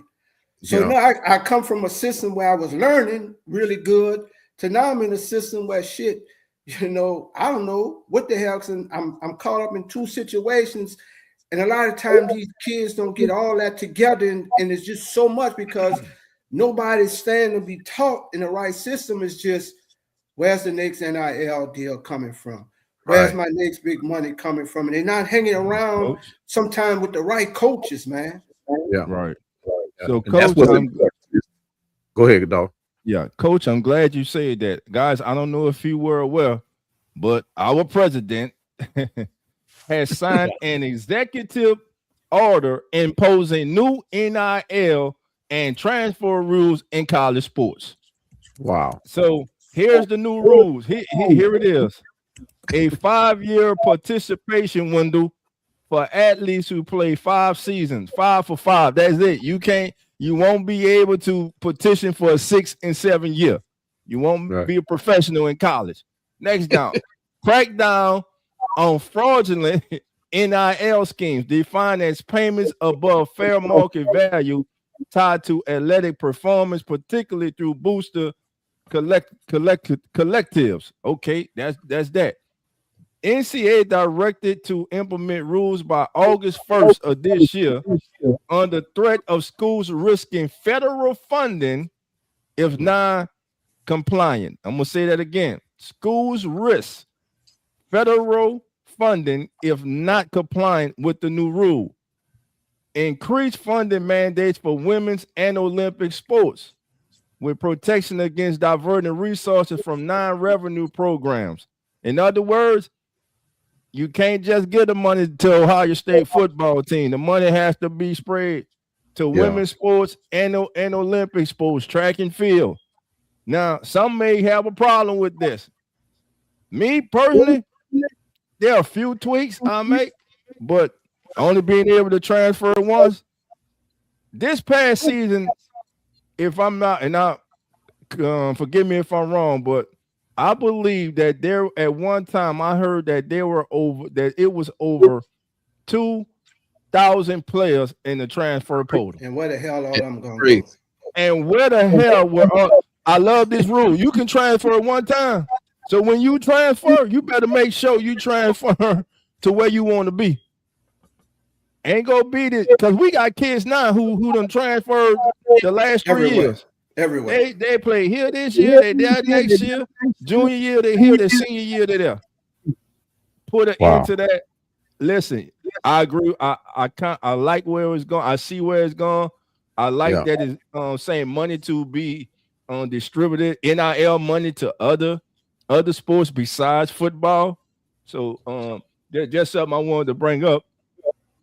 So now I come from a system where I was learning really good to now I'm in a system where shit, I don't know what the hell. I'm caught up in 2 situations. And a lot of times these kids don't get all that together. And it's just so much because nobody's standing to be taught in the right system. It's just, where's the next NIL deal coming from? Where's my next big money coming from? And they're not hanging around sometimes with the right coaches, man. Yeah. Right. So, Coach, go ahead, dog. Yeah, Coach, I'm glad you said that. Guys, I don't know if you were aware, but our president has signed an executive order imposing new NIL and transfer rules in college sports. Wow. So here's the new rules. Here it is. A 5-year participation window for athletes who play 5 seasons, 5 for 5. That's it. You won't be able to petition for a 6 and 7 year. You won't be a professional in college. Next down, crack down on fraudulent NIL schemes defined as payments above fair market value tied to athletic performance, particularly through booster collectives. Okay, that's that. NCAA directed to implement rules by August 1st of this year under threat of schools risking federal funding if non-compliant. I'm gonna say that again. Schools risk federal funding if not compliant with the new rule. Increase funding mandates for women's and Olympic sports with protection against diverting resources from non-revenue programs. In other words, you can't just give the money to Ohio State football team. The money has to be spread to women's sports and Olympic sports, track and field. Now, some may have a problem with this. Me personally, there are a few tweaks I make, but only being able to transfer once. This past season, if I'm not, and I forgive me if I'm wrong, but I believe that there at one time I heard that it was over 2,000 players in the transfer portal. And where the hell all them going? And where the hell were I love this rule. You can transfer one time. So when you transfer, you better make sure you transfer to where you want to be. Ain't gonna be this because we got kids now who done transferred the last 3 years. Everywhere. They play here this year, they there next year, junior year, they here, their senior year, they there. Put an end to that. Listen, I agree. I like where it's going. I see where it's going. I like that it's saying money to be distributed, NIL money to other sports besides football. So that's just something I wanted to bring up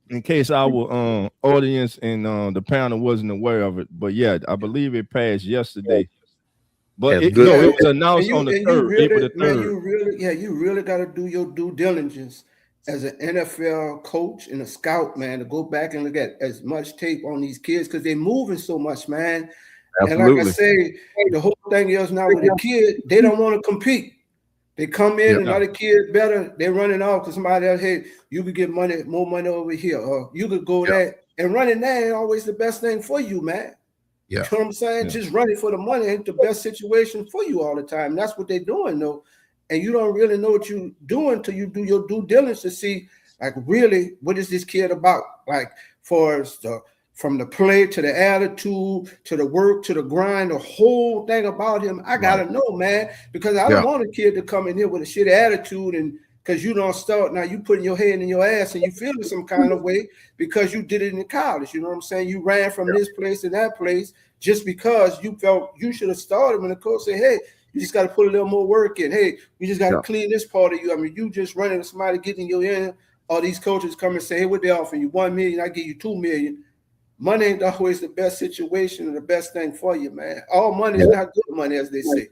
in case our audience and the panel wasn't aware of it. But yeah, I believe it passed yesterday. But it was announced on the 3rd, April the 3rd. You really got to do your due diligence as an NFL coach and a scout, man, to go back and look at as much tape on these kids because they're moving so much, man. Absolutely. And like I say, the whole thing is now with the kid, they don't want to compete. They come in and other kids better, they're running off because somebody else, hey, you could get more money over here, or you could go there. And running that ain't always the best thing for you, man. You know what I'm saying? Just running for the money ain't the best situation for you all the time. And that's what they're doing, though. And you don't really know what you're doing until you do your due diligence to see, like, really, what is this kid about? Like, from the play to the attitude to the work to the grind, the whole thing about him, I gotta know, man, because I don't want a kid to come in here with a shitty attitude and because you don't start now, you putting your head in your ass and you feeling some kind of way because you did it in college. You know what I'm saying? You ran from this place to that place just because you felt you should have started when the coach said, hey, you just got to put a little more work in. Hey, you just got to clean this part of you. I mean, you just running to somebody getting your in. All these coaches come and say, hey, what they offering you? $1 million, I give you $2 million. Money ain't always the best situation or the best thing for you, man. All money is not good money, as they say.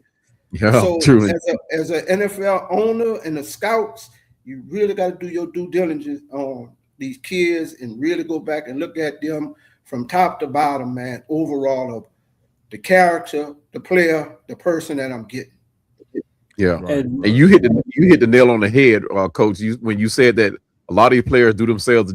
Yeah, so truly. As an NFL owner and the scouts, you really got to do your due diligence on these kids and really go back and look at them from top to bottom, man, overall of the character, the player, the person that I'm getting. Yeah, and you hit the nail on the head, Coach. When you said that a lot of these players do themselves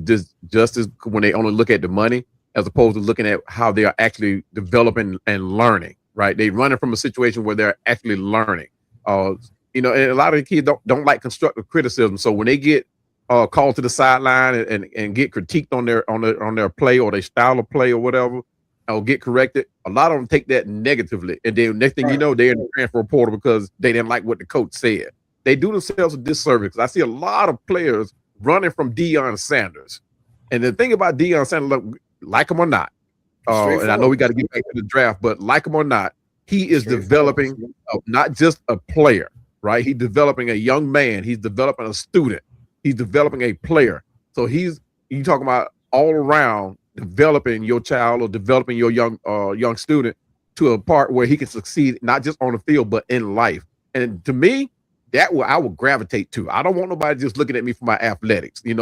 justice when they only look at the money, as opposed to looking at how they are actually developing and learning. Right, they running from a situation where they're actually learning. And a lot of the kids don't like constructive criticism. So when they get called to the sideline and get critiqued on their play or their style of play or whatever, or get corrected, a lot of them take that negatively. And then next thing you know, they're in the transfer portal because they didn't like what the coach said. They do themselves a disservice because I see a lot of players running from Deion Sanders. And the thing about Deion Sanders, look, like him or not, and I know we got to get back to the draft, but like him or not, he is developing not just a player, right? He's developing a young man. He's developing a student. He's developing a player. So you talking about all around developing your child or developing your young student to a part where he can succeed, not just on the field, but in life. And to me, I would gravitate to. I don't want nobody just looking at me for my athletics. I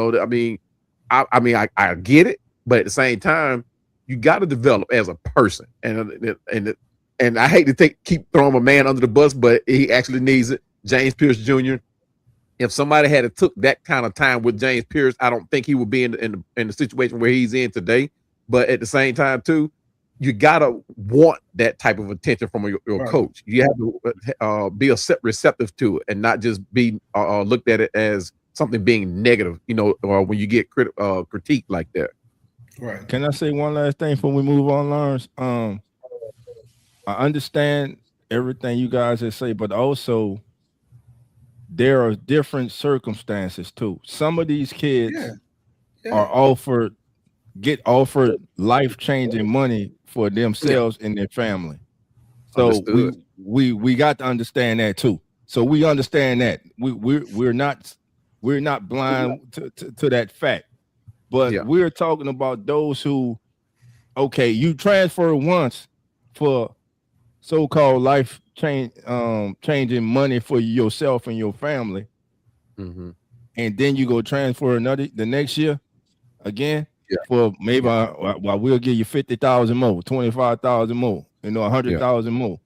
get it, but at the same time, you got to develop as a person. And I hate to keep throwing a man under the bus, but he actually needs it. James Pierce Jr. If somebody had took that kind of time with James Pierce, I don't think he would be in the situation where he's in today. But at the same time, too, you gotta want that type of attention from your coach. You have to be receptive to it and not just be looked at it as something being negative. Or when you get critiqued like that. Right. Can I say one last thing before we move on, Lawrence? I understand everything you guys have say, but also there are different circumstances too. Some of these kids are get offered life-changing money for themselves and their family. So we got to understand that too. So we understand that we're not blind to that fact, but we're talking about those who, okay, you transfer once for so-called life changing money for yourself and your family, and then you go transfer the next year again for maybe we'll give you 50,000 more, 25,000 more, 100,000 more.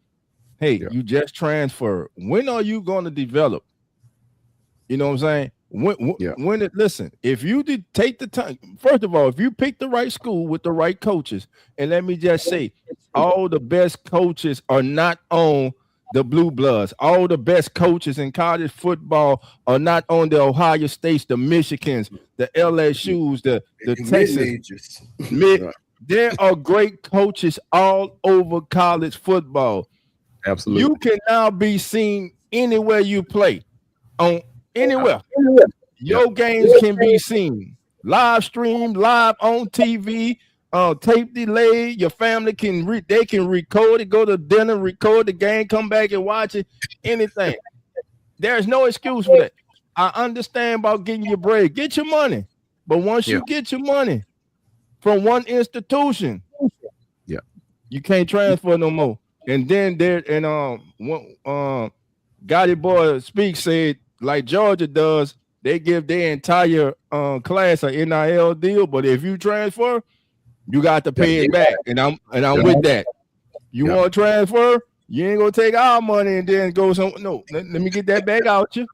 Hey, you just transfer. When are you going to develop? You know what I'm saying? Listen, if you did take the time, first of all, if you pick the right school with the right coaches, and let me just say, all the best coaches are not on the Blue Bloods. All the best coaches in college football are not on the Ohio States, the Michigans, the LSUs, the Texas. There are great coaches all over college football. Absolutely. You can now be seen anywhere you play, on anywhere. Your games can be seen, live streamed, live on TV, tape delay. Your family can record it, go to dinner, record the game, come back and watch it. Anything. There's no excuse for that. I understand about getting your bread, get your money, but once you get your money from one institution, you can't transfer no more. And then Gotti Boy Speaks said, like Georgia does, they give their entire class an NIL deal, but if you transfer, you got to pay it back. And I'm with that. You want to transfer, you ain't gonna take our money and then go some. No, let me get that back out you,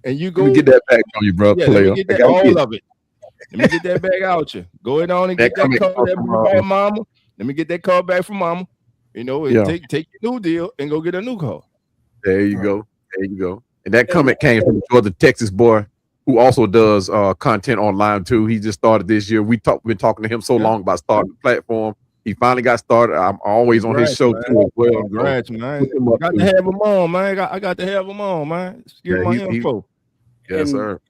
and you go. Let me get that back on you, bro. Let me get that, all of it. Let me get that back out you. Go ahead on and get that card from mama. Let me get that card back from mama. And take your new deal and go get a new car. There you go. There you go. And that comment came from the Texas boy who also does content online too. He just started this year. We've been talking to him so long about starting the platform. He finally got started. I'm always on his show too as well. Congrats, man. I got to have him on, man. I got to have him on, man. Give my info. Yes, sir.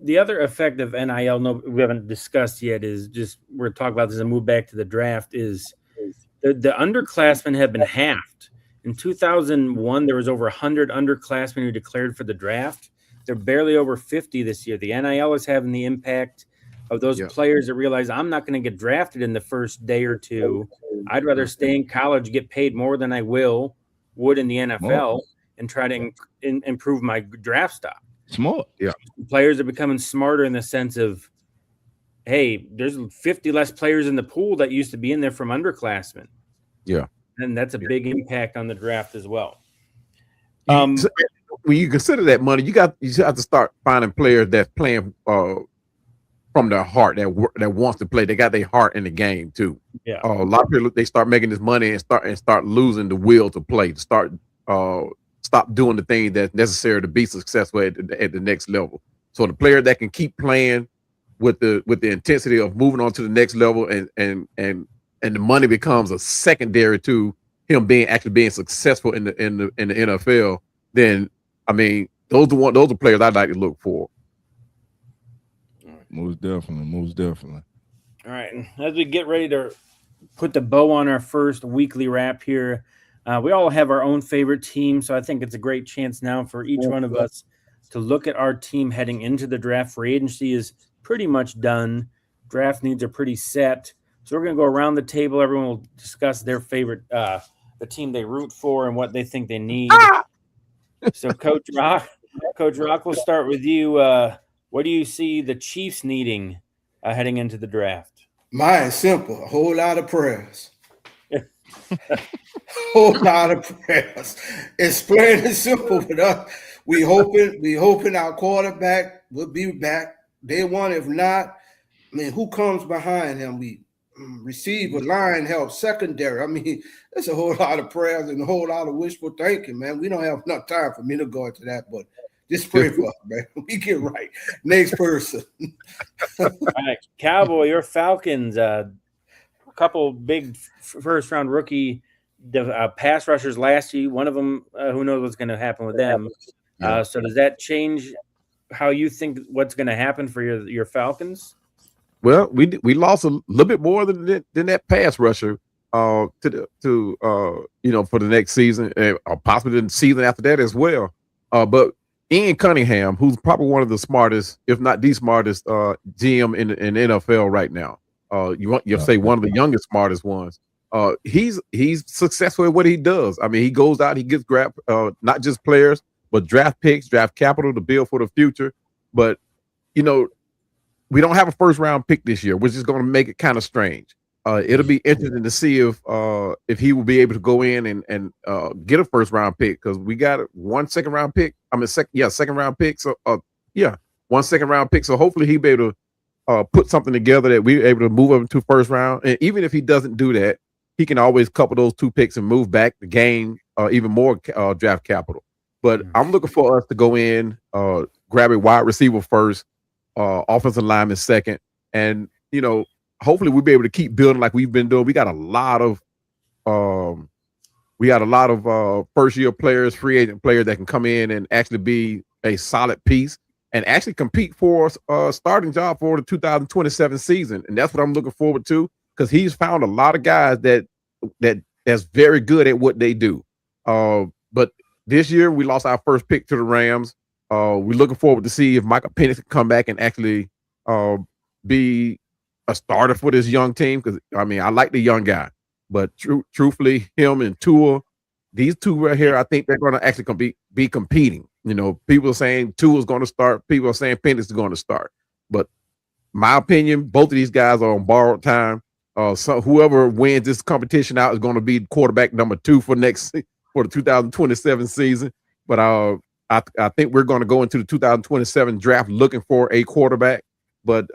The other effect of NIL, we haven't discussed yet, is just we're talking about this and move back to the draft. Is the underclassmen have been halved. In 2001, there was over 100 underclassmen who declared for the draft. They're barely over 50 this year. The NIL is having the impact of those players that realize I'm not going to get drafted in the first day or two. I'd rather stay in college, get paid more than I would in the NFL, and try to improve my draft stock. Smart. Yeah. Players are becoming smarter in the sense of, hey, there's 50 less players in the pool that used to be in there from underclassmen. Yeah. And that's a big impact on the draft as well. When you consider that money, you have to start finding players that's playing from their heart, that wants to play. They got their heart in the game too. Yeah. A lot of people, they start making this money and start losing the will to play. To start stop doing the things that's necessary to be successful at the next level. So the player that can keep playing with the intensity of moving on to the next level and the money becomes a secondary to him being successful in the NFL, then I mean those are players I'd like to look for. Most definitely. All right. As we get ready to put the bow on our first weekly wrap here, we all have our own favorite team, so I think it's a great chance now for each one of us to look at our team heading into the draft. Free agency is pretty much done. Draft needs are pretty set. So we're going to go around the table. Everyone will discuss their favorite, the team they root for and what they think they need. So Coach Rock, we'll start with you. What do you see the Chiefs needing heading into the draft? Mine's simple. A whole lot of prayers. Whole lot of prayers. It's plain and simple with us. We hoping our quarterback will be back day one. If not, I mean, who comes behind him? We receiver, line help, secondary. I mean, there's a whole lot of prayers and a whole lot of wishful thinking, man. We don't have enough time for me to go into that, but just pray for us, man. We get right. Next person. All right, Cowboy or Falcons. A couple big first-round rookie the pass rushers last year. One of them, who knows what's going to happen with them. So does that change how you think what's going to happen for your Falcons? Well, we lost a little bit more than that pass rusher for the next season, or possibly the season after that as well. But Ian Cunningham, who's probably one of the smartest, if not the smartest, GM in the NFL right now. You say one of the youngest, smartest ones. He's successful at what he does. I mean, he goes out, he gets not just players, but draft picks, draft capital to build for the future. But we don't have a first round pick this year, which is going to make it kind of strange. It'll be interesting to see if he will be able to go in and get a first round pick, because we got one second round pick. Second round pick. So one second round pick. So hopefully he'll be able to put something together that we're able to move up into first round. And even if he doesn't do that, he can always couple those two picks and move back the game even more draft capital. But I'm looking for us to go in, grab a wide receiver first, offensive lineman second, and hopefully we'll be able to keep building like we've been doing. We got a lot of first year players, free agent players that can come in and actually be a solid piece and actually compete for a starting job for the 2027 season. And that's what I'm looking forward to, because he's found a lot of guys that's very good at what they do. But this year we lost our first pick to the Rams. We're looking forward to see if Michael Penix can come back and actually be a starter for this young team, because I like the young guy, but truthfully, him and Tua, these two right here, I think they're going to actually be competing. People are saying Tua's going to start, people are saying Penix is going to start, but my opinion, both of these guys are on borrowed time. So whoever wins this competition out is going to be quarterback number 2 for the 2027 season. But I think we're going to go into the 2027 draft looking for a quarterback. But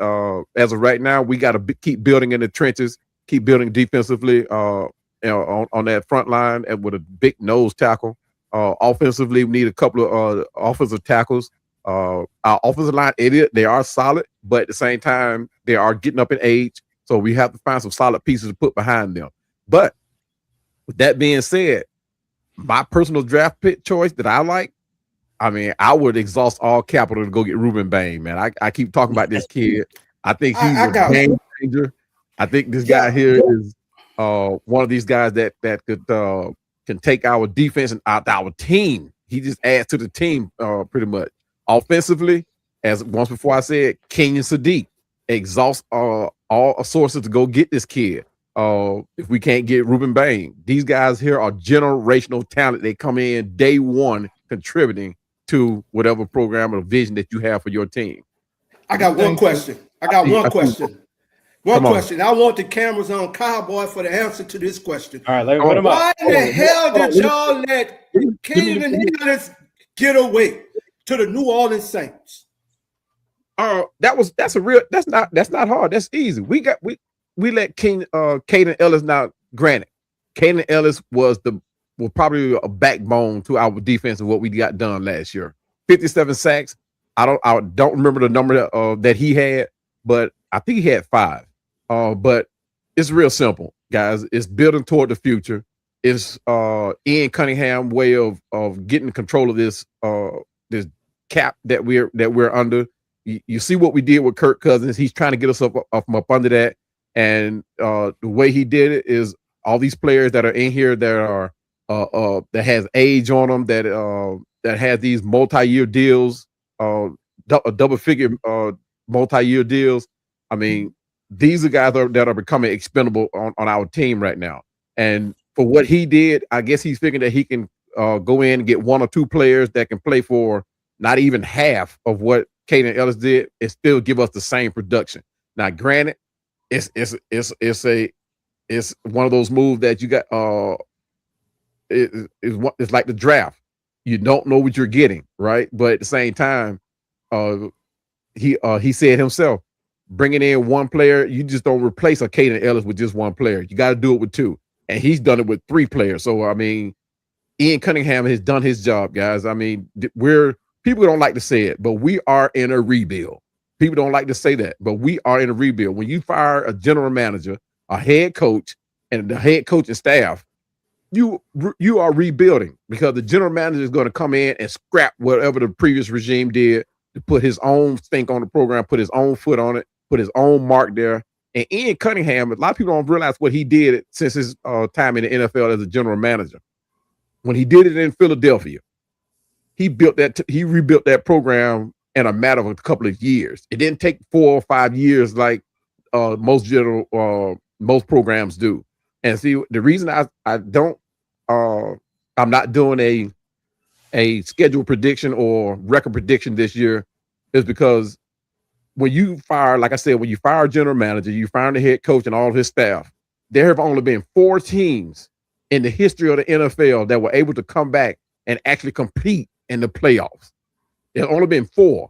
as of right now, we got to keep building in the trenches, keep building defensively on that front line and with a big nose tackle. Offensively, we need a couple of offensive tackles. Our offensive line, they are solid, but at the same time, they are getting up in age. So we have to find some solid pieces to put behind them. But with that being said, my personal draft pick choice that I like, I would exhaust all capital to go get Ruben Bain, man. I keep talking about this kid. I think he's a game changer. I think this guy here is one of these guys that could can take our defense and our team. He just adds to the team pretty much. Offensively, as once before I said, Kenyon Sadiq, exhaust all sources to go get this kid. If we can't get Ruben Bain, these guys here are generational talent. They come in day one contributing to whatever program or vision that you have for your team. I got one question. One question. I want the cameras on Cowboy for the answer to this question. All right, let me put them up. Why in the hell did y'all let Keenan Allen get away to the New Orleans Saints? That's not hard. That's easy. We let Caden Ellis. Now, granted, Caden Ellis was probably a backbone to our defense of what we got done last year. 57 sacks. I don't remember the number that he had, but I think he had 5. But it's real simple, guys. It's building toward the future. It's Ian Cunningham way of getting control of this cap that we're under. You see what we did with Kirk Cousins. He's trying to get us up under that. And the way he did it is all these players that are in here that are that has age on them, that has these multi-year deals, double-figure multi-year deals. These are guys that are becoming expendable on our team right now. And for what he did, I guess he's figuring that he can go in and get 1 or 2 players that can play for not even half of what Caden Ellis did and still give us the same production. Now, granted, it's one of those moves that you got. It's like the draft. You don't know what you're getting, right? But at the same time, he said himself, bringing in 1 player, you just don't replace a Caden Ellis with just 1 player. You got to do it with 2, and he's done it with 3 players. So Ian Cunningham has done his job, guys. People don't like to say it, but we are in a rebuild. People don't like to say that, but we are in a rebuild. When you fire a general manager, a head coach, and the head coaching staff, you are rebuilding because the general manager is going to come in and scrap whatever the previous regime did to put his own stink on the program, put his own foot on it, put his own mark there. And Ian Cunningham, a lot of people don't realize what he did since his time in the NFL as a general manager. When he did it in Philadelphia, he rebuilt that program in a matter of a couple of years. It didn't take 4 or 5 years like most programs do. And see, the reason I'm not doing a schedule prediction or record prediction this year is because when you fire, like I said, when you fire a general manager, you fire the head coach and all of his staff, there have only been 4 teams in the history of the NFL that were able to come back and actually compete in the playoffs. There's only been 4.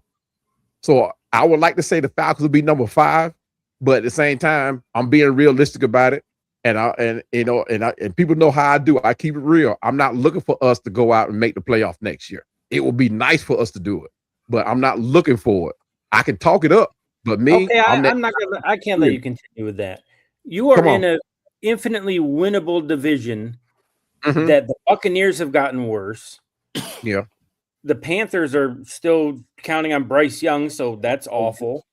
So I would like to say the Falcons will be number 5, but at the same time, I'm being realistic about it. And people know how I do. I keep it real. I'm not looking for us to go out and make the playoff next year. It would be nice for us to do it, but I'm not looking for it. I can talk it up, but me, okay, I can't let you continue with that. You are in an infinitely winnable division that the Buccaneers have gotten worse. Yeah. The Panthers are still counting on Bryce Young, so that's awful.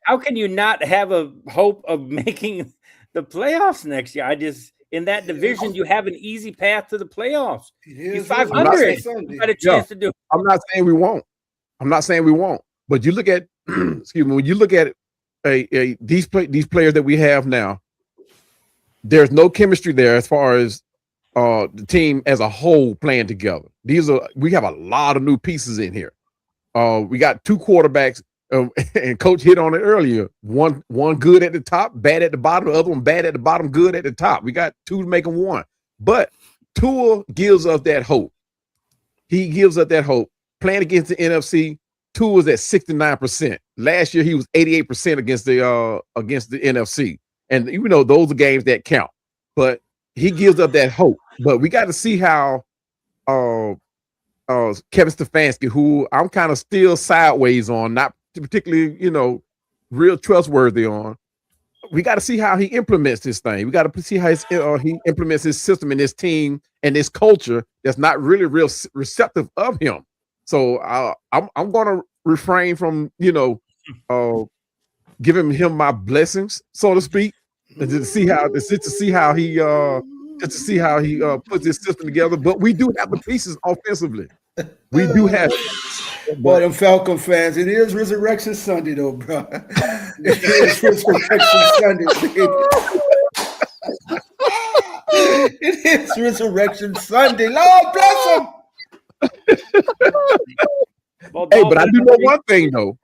How can you not have a hope of making the playoffs next year? In that division, you have an easy path to the playoffs. You're 500. You got a chance to do it. I'm not saying we won't. But you look at, excuse me, when you look at these players that we have now, there's no chemistry there as far as the team as a whole playing together. We have a lot of new pieces in here. We got 2 quarterbacks, and Coach hit on it earlier. One good at the top, bad at the bottom. The other one bad at the bottom, good at the top. We got 2 to make them 1. But Tua gives us that hope. He gives us that hope. Playing against the NFC, Tua was at 69%. Last year he was 88% against the NFC. And those are games that count. But he gives up that hope. But we got to see how Kevin Stefanski, who I'm kind of still sideways on, not particularly, real trustworthy on. We got to see how he implements this thing. We got to see how he implements his system and his team and this culture that's not really real receptive of him. So I'm going to refrain from, giving him my blessings, so to speak, and to see how he puts his system together. But we do have the pieces offensively. We do have it. Boy, them Falcon fans, it is Resurrection Sunday, though, bro. It is Resurrection Sunday, baby. It is Resurrection Sunday. Lord bless him. Hey, but I do know one thing, though.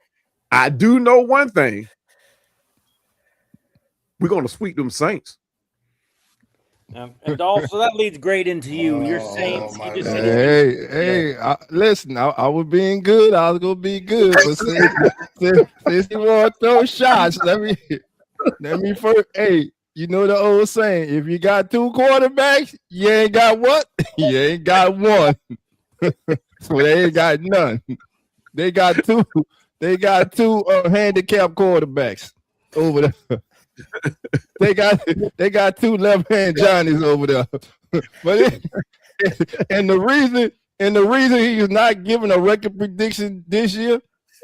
We're going to sweep them Saints. And Dolph, so that leads great into you. Your Saints. You just listen, I was being good. I was gonna be good, but since you want to throw shots, let me first. Hey, you know the old saying: if you got 2 quarterbacks, you ain't got what? You ain't got one. So they ain't got none. They got 2. They got 2 handicapped quarterbacks over there. They got 2 left-hand Johnnies over there. But the reason he is not giving a record prediction this year,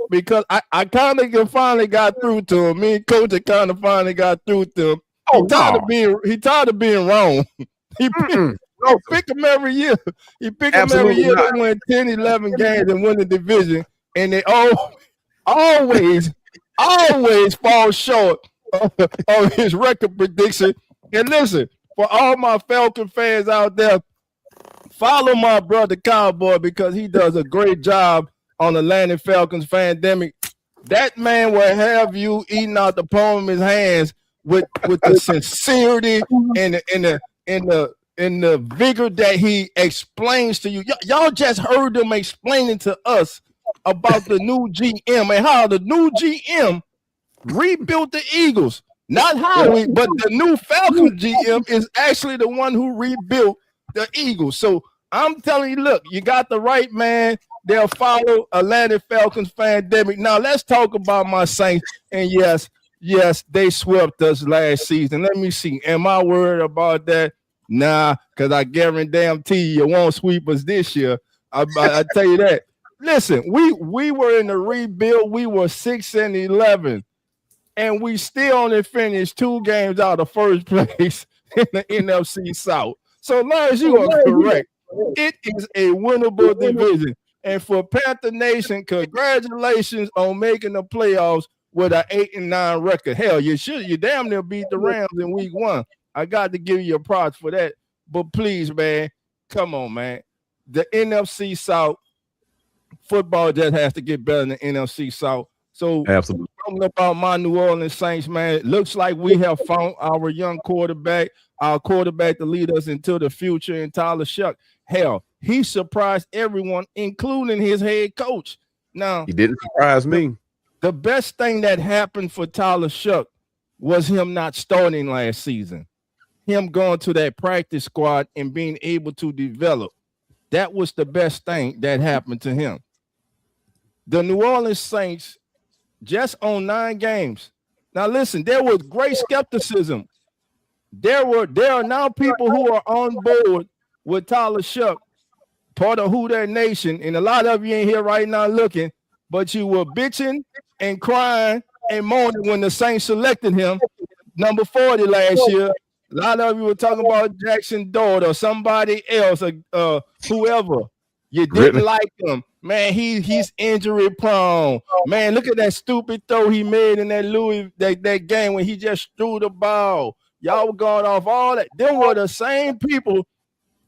because I kind of finally got through to him. Me and Coach kind of finally got through to him. He tired of being wrong. He pick him every year. He pick him every year to win 10, 11 games and win the division, and they always fall short of his record prediction. And listen, for all my Falcon fans out there, follow my brother Cowboy, because he does a great job on Atlanta Falcons Fandemic. That man will have you eating out the palm of his hands with the sincerity and the vigor that he explains to you. Y'all just heard him explaining to us about the new GM and how the new GM rebuilt the Eagles. Not Howie, but the new Falcons GM is actually the one who rebuilt the Eagles. So I'm telling you, look, you got the right man. They'll follow Atlanta Falcons Fandemic. Now let's talk about my Saints. And yes, they swept us last season. Let me see. Am I worried about that? Nah, because I guarantee you won't sweep us this year. I tell you that. Listen, we were in the rebuild. We were 6-11, and we still only finished 2 games out of first place in the NFC South. So long as you are correct, it is a winnable division. And for Panther Nation, congratulations on making the playoffs with an 8-9 record. Hell, you damn near beat the Rams in week 1. I got to give you a props for that. But please, man, come on, man. The NFC South football just has to get better than the NFC South. So absolutely, talking about my New Orleans Saints, man, it looks like we have found our young quarterback, to lead us into the future in Tyler Shuck. Hell, he surprised everyone, including his head coach. Now, he didn't surprise me. The best thing that happened for Tyler Shuck was him not starting last season. Him going to that practice squad and being able to develop. That was the best thing that happened to him. The New Orleans Saints just on 9 games. Now listen, there was great skepticism. There are now people who are on board with Tyler Shuck, part of Who That Nation, and a lot of you ain't here right now looking, but you were bitching and crying and moaning when the Saints selected him, number 40 last year. A lot of you were talking about Jackson Dart or somebody else, whoever. You didn't like him. Man, he's injury prone. Man, look at that stupid throw he made in that game when he just threw the ball. Y'all were going off all that. Them were the same people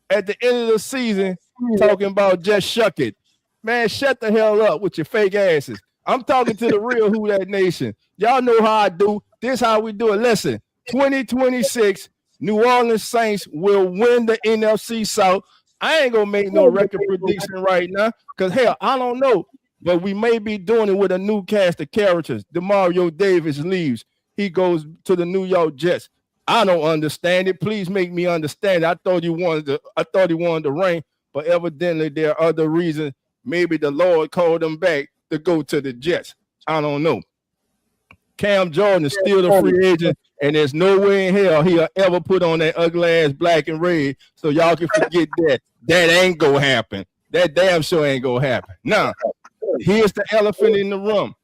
at the end of the season talking about just shuck it. Man, shut the hell up with your fake asses. I'm talking to the real Who That Nation. Y'all know how I do. This how we do it. Listen, 2026, New Orleans Saints will win the NFC South. I ain't gonna make no record prediction right now, because hell, I don't know. But we may be doing it with a new cast of characters. DeMario Davis leaves. He goes to the New York Jets. I don't understand it. Please make me understand. I thought he wanted to reign, but evidently there are other reasons. Maybe the Lord called him back to go to the Jets. I don't know. Cam Jordan is still a free agent, and there's no way in hell he'll ever put on that ugly ass black and red. So y'all can forget that. That ain't gonna happen. That damn sure ain't gonna happen. Now, here's the elephant in the room.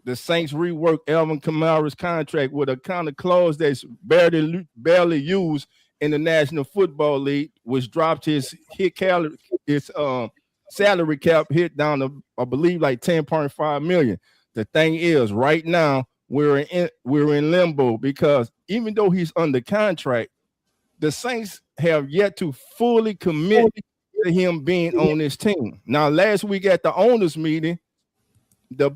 The Saints reworked Alvin Kamara's contract with a kind of clause that's barely used in the National Football League, which dropped his salary cap hit down to, I believe, like $10.5 million. The thing is, right now, we're in limbo because even though he's under contract, the Saints have yet to fully commit to him being on this team. Now, last week at the owners meeting, the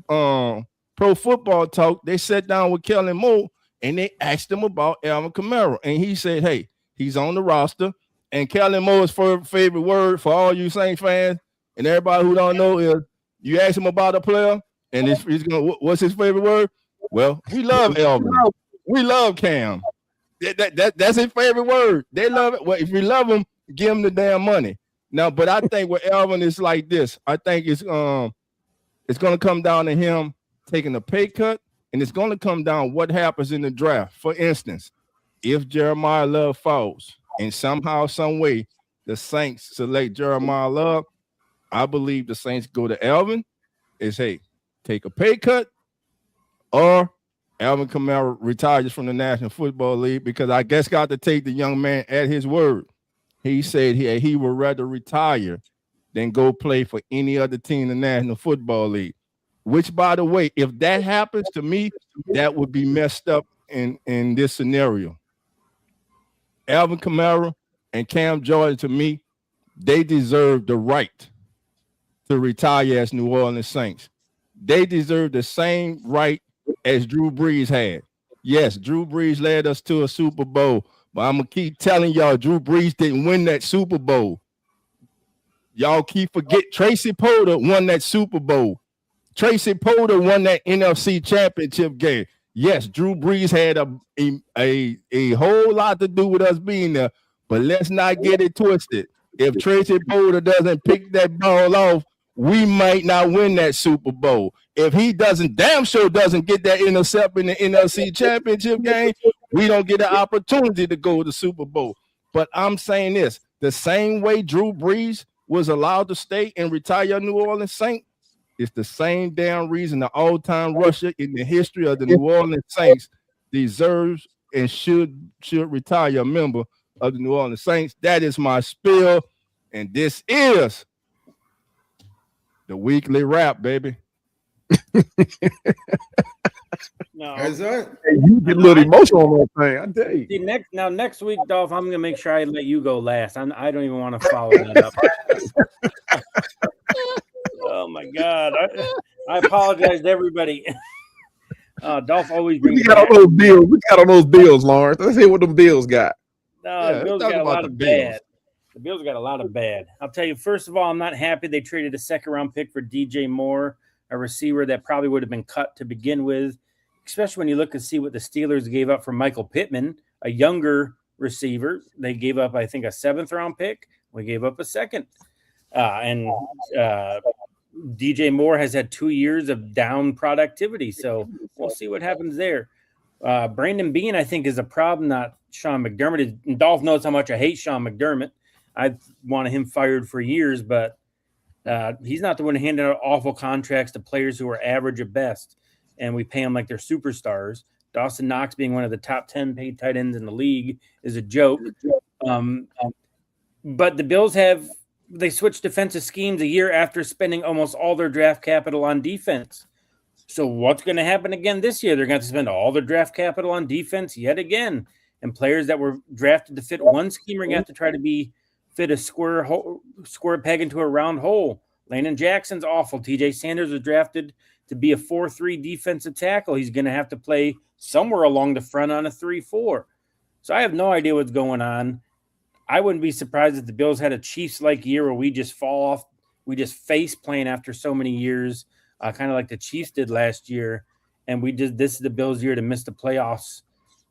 Pro Football Talk, they sat down with Kellen Moore and they asked him about Alvin Kamara, and he said, "Hey, he's on the roster." And Kellen Moore's favorite word for all you Saints fans and everybody who don't know is, you ask him about a player, and he's gonna, what's his favorite word? Well, we love Alvin. We love Cam. That's his favorite word. They love it. Well, if you love him, give him the damn money. Now, but I think with Alvin, it's like this. I think it's going to come down to him taking a pay cut, and it's going to come down what happens in the draft. For instance, if Jeremiah Love falls, and somehow, some way, the Saints select Jeremiah Love, I believe the Saints go to Alvin. Is, hey, take a pay cut, or Alvin Kamara retires from the National Football League, because I guess got to take the young man at his word. He said he would rather retire than go play for any other team in the National Football League. Which, by the way, if that happens to me, that would be messed up in this scenario. Alvin Kamara and Cam Jordan, to me, they deserve the right to retire as New Orleans Saints. They deserve the same right as Drew Brees had. Yes, Drew Brees led us to a Super Bowl, but I'm going to keep telling y'all, Drew Brees didn't win that Super Bowl. Y'all keep forget Tracy Porter won that Super Bowl. Tracy Porter won that NFC Championship game. Yes, Drew Brees had a whole lot to do with us being there, but let's not get it twisted. If Tracy Porter doesn't pick that ball off, we might not win that Super Bowl. If he damn sure doesn't get that intercept in the NFC Championship game, we don't get an opportunity to go to the Super Bowl. But I'm saying this: the same way Drew Brees was allowed to stay and retire New Orleans Saints, it's the same damn reason the all-time rusher in the history of the New Orleans Saints deserves and should retire a member of the New Orleans Saints. That is my spiel, and this is the weekly wrap, baby. No, That's it. You get a little emotional on that thing. I tell you. See, next week, Dolph, I'm gonna make sure I let you go last. I don't even want to follow that up. Oh my God! I apologize to everybody. Dolph always brings. We got on those bills. We got on those bills, Lawrence. Let's hear what them bills got. No, the Bills got a lot of bad. The Bills got a lot of bad. I'll tell you. First of all, I'm not happy they traded a second-round pick for DJ Moore, a receiver that probably would have been cut to begin with. Especially when you look and see what the Steelers gave up for Michael Pittman, a younger receiver. They gave up, I think, a 7th-round pick. We gave up a second. And DJ Moore has had 2 years of down productivity. So we'll see what happens there. Brandon Beane, I think, is a problem, not Sean McDermott. And Dolph knows how much I hate Sean McDermott. I've wanted him fired for years, but he's not the one handing out awful contracts to players who are average at best. And we pay them like they're superstars. Dawson Knox being one of the top 10 paid tight ends in the league is a joke. But the Bills they switched defensive schemes a year after spending almost all their draft capital on defense. So what's going to happen again this year? They're going to spend all their draft capital on defense yet again. And players that were drafted to fit one scheme are going to have to try to fit a square peg into a round hole. Landon Jackson's awful. TJ Sanders was drafted to be a 4-3 defensive tackle. He's going to have to play somewhere along the front on a 3-4. So I have no idea what's going on. I wouldn't be surprised if the Bills had a Chiefs-like year where we just fall off. We just face plant after so many years, kind of like the Chiefs did last year. And this is the Bills' year to miss the playoffs.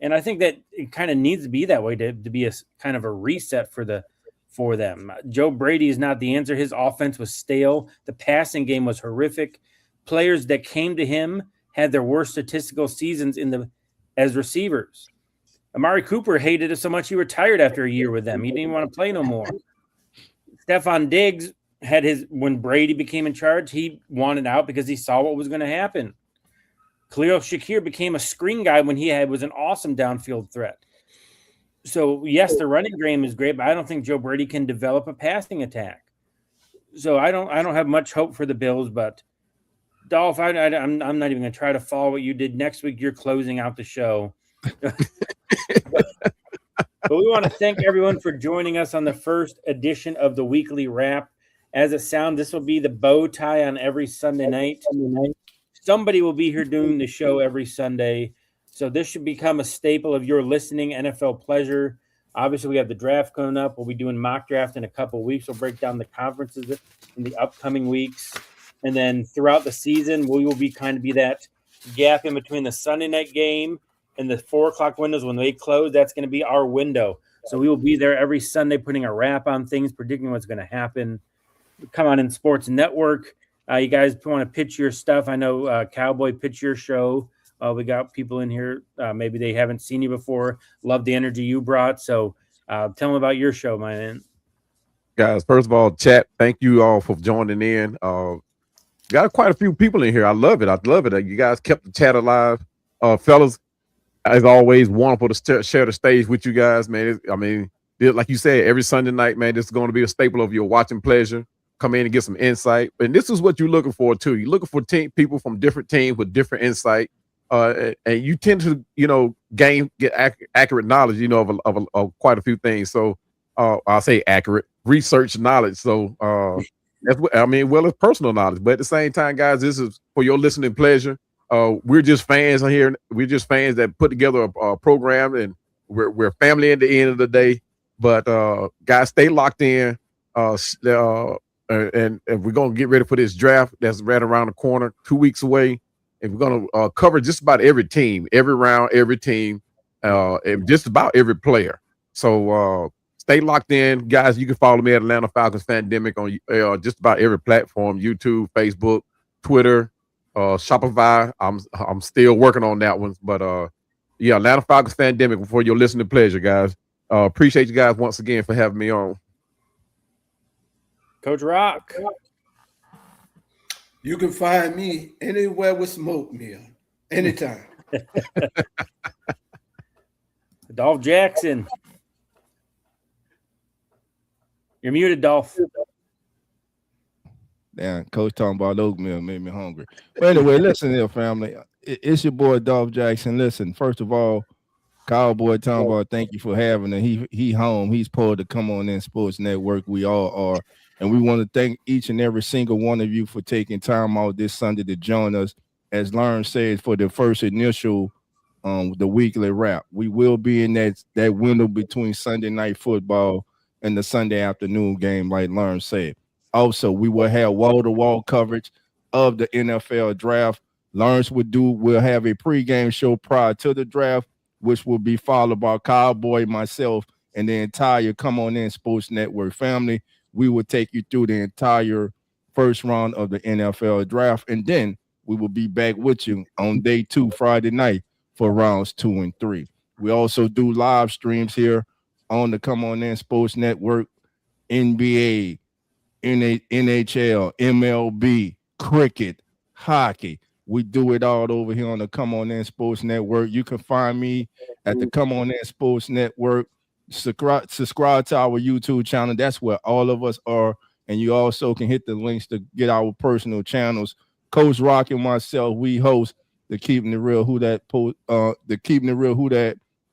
And I think that it kind of needs to be that way to be a kind of a reset for them. Joe Brady is not the answer. His offense was stale. The passing game was horrific. Players that came to him had their worst statistical seasons as receivers. Amari Cooper hated it so much he retired after a year with them. He didn't even want to play no more. Stephon Diggs when Brady became in charge, he wanted out because he saw what was going to happen. Khalil Shakir became a screen guy when he was an awesome downfield threat. So yes, the running game is great, but I don't think Joe Brady can develop a passing attack. So I don't have much hope for the Bills, but Dolph, I'm not even going to try to follow what you did. Next week, you're closing out the show. But we want to thank everyone for joining us on the first edition of the Weekly Wrap. As it sounds, this will be the bow tie on every Sunday night. Somebody will be here doing the show every Sunday. So this should become a staple of your listening NFL pleasure. Obviously, we have the draft coming up. We'll be doing mock draft in a couple of weeks. We'll break down the conferences in the upcoming weeks. And then throughout the season, we will be that gap in between the Sunday night game and the 4 o'clock windows when they close. That's going to be our window. So we will be there every Sunday putting a wrap on things, predicting what's going to happen. Come on in Sports Network. You guys want to pitch your stuff. I know Cowboy pitch your show. We got people in here. Maybe they haven't seen you before. Love the energy you brought. So tell them about your show, my man. Guys, first of all, chat, thank you all for joining in. Got quite a few people in here. I love it. You guys kept the chat alive. Fellas, as always, wonderful to share the stage with you guys, man. Like you said, every Sunday night, man, this is going to be a staple of your watching pleasure. Come in and get some insight. And this is what you're looking for, too. You're looking for people from different teams with different insight. And you tend to, get accurate knowledge, of quite a few things. So I'll say accurate research knowledge. So that's what it's personal knowledge. But at the same time, guys, this is for your listening pleasure. We're just fans here. We're just fans that put together a program, and we're family at the end of the day. But guys, stay locked in. And we're gonna get ready for this draft that's right around the corner, 2 weeks away. And we're gonna cover just about every team, every round, every team, and just about every player. So stay locked in, guys. You can follow me at Atlanta Falcons Fandemic on just about every platform: YouTube, Facebook, Twitter, Shopify. I'm still working on that one, but yeah, Atlanta Falcons Fandemic for your listening pleasure, guys. Appreciate you guys once again for having me on. Coach Rock. You can find me anywhere with smoke meal, anytime. Dolph Jackson. You're muted, Dolph. Damn, Coach talking about oatmeal made me hungry. But anyway, listen here, family. It's your boy Dolph Jackson. Listen, first of all, Cowboy talking about thank you for having him. He home. He's pulled to come on in Sports Network. We all are. And we want to thank each and every single one of you for taking time out this Sunday to join us. As Lauren said, for the first initial the weekly wrap. We will be in that window between Sunday night football and the Sunday afternoon game, like Lauren said. Also, we will have wall-to-wall coverage of the NFL draft. Lawrence will have a pregame show prior to the draft, which will be followed by Cowboy, myself, and the entire Come On In Sports Network family. We will take you through the entire first round of the NFL draft, and then we will be back with you on day 2, Friday night, for rounds 2 and 3. We also do live streams here on the Come On In Sports Network, NBA, NHL, MLB, cricket, hockey. We do it all over here on the Come On In Sports Network. You can find me at the Come On In Sports Network. Subscribe to our YouTube channel. That's where all of us are. And you also can hit the links to get our personal channels. Coach Rock and myself, we host the Keeping It Real Who That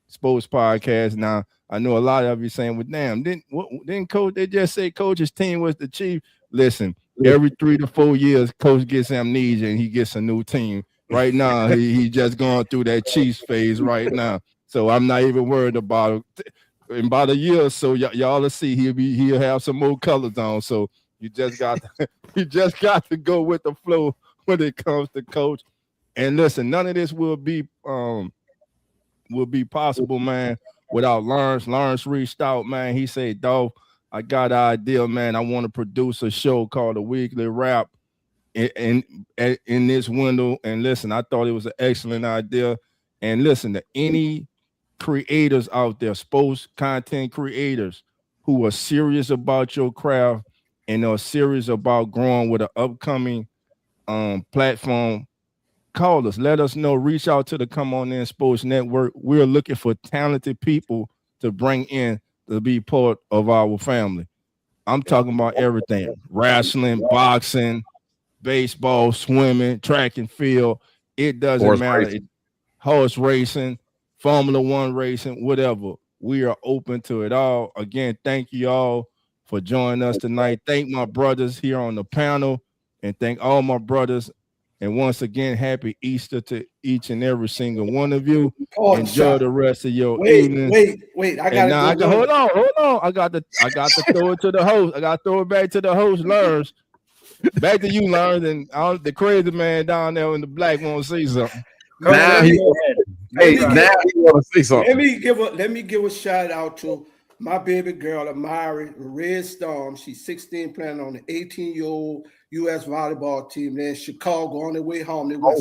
Sports Podcast. Now, I know a lot of you saying, well, damn, didn't Coach, they just say Coach's team was the chief? Listen, every 3 to 4 years, Coach gets amnesia and he gets a new team. Right now, he just going through that Chiefs phase right now. So I'm not even worried about it. In about a year or so, y'all will see he'll have some more colors on. So you just got to go with the flow when it comes to Coach. And listen, none of this will be possible, man, without Lawrence. Lawrence reached out, man. He said, Dolph, I got an idea, man. I want to produce a show called The Weekly Wrap in this window. And listen, I thought it was an excellent idea. And listen, to any creators out there, sports content creators who are serious about your craft and are serious about growing with an upcoming platform, call us. Let us know. Reach out to the Come On In Sports Network. We're looking for talented people to bring in to be part of our family. I'm talking about everything: wrestling, boxing, baseball, swimming, track and field. It doesn't matter. Horse racing, Formula One racing, whatever. We are open to it all. Again, thank you all for joining us tonight. Thank my brothers here on the panel, and thank all my brothers. And once again, happy Easter to each and every single one of you. Enjoy the rest of your evening. Wait. Hold on. I got to throw it to the host. I got to throw it back to the host, Lawrence. Back to you, Lawrence. And the crazy man down there in the black want to say something. Now he want to say something. Let me give a shout out to my baby girl, Amari Red Storm. She's 16, playing on the 18-year-old U.S. volleyball team. They're in Chicago on their way home. They went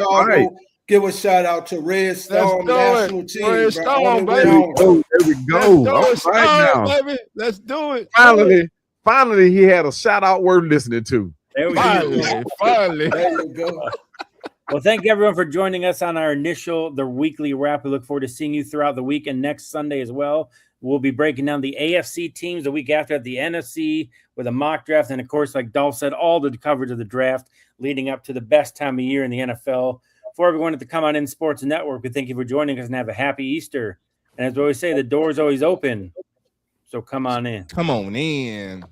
all right. Give a shout out to Red Storm national team. Red Storm, baby. There we go. All right now, baby. Let's do it. Finally, he had a shout out worth listening to. There we go. Finally. There you go. Well, thank you everyone for joining us on our the weekly wrap. We look forward to seeing you throughout the week and next Sunday as well. We'll be breaking down the AFC teams the week after at the NFC with a mock draft. And, of course, like Dolph said, all the coverage of the draft leading up to the best time of year in the NFL. For everyone at the Come On In Sports Network, we thank you for joining us and have a happy Easter. And as we always say, the door's always open. So come on in. Come on in.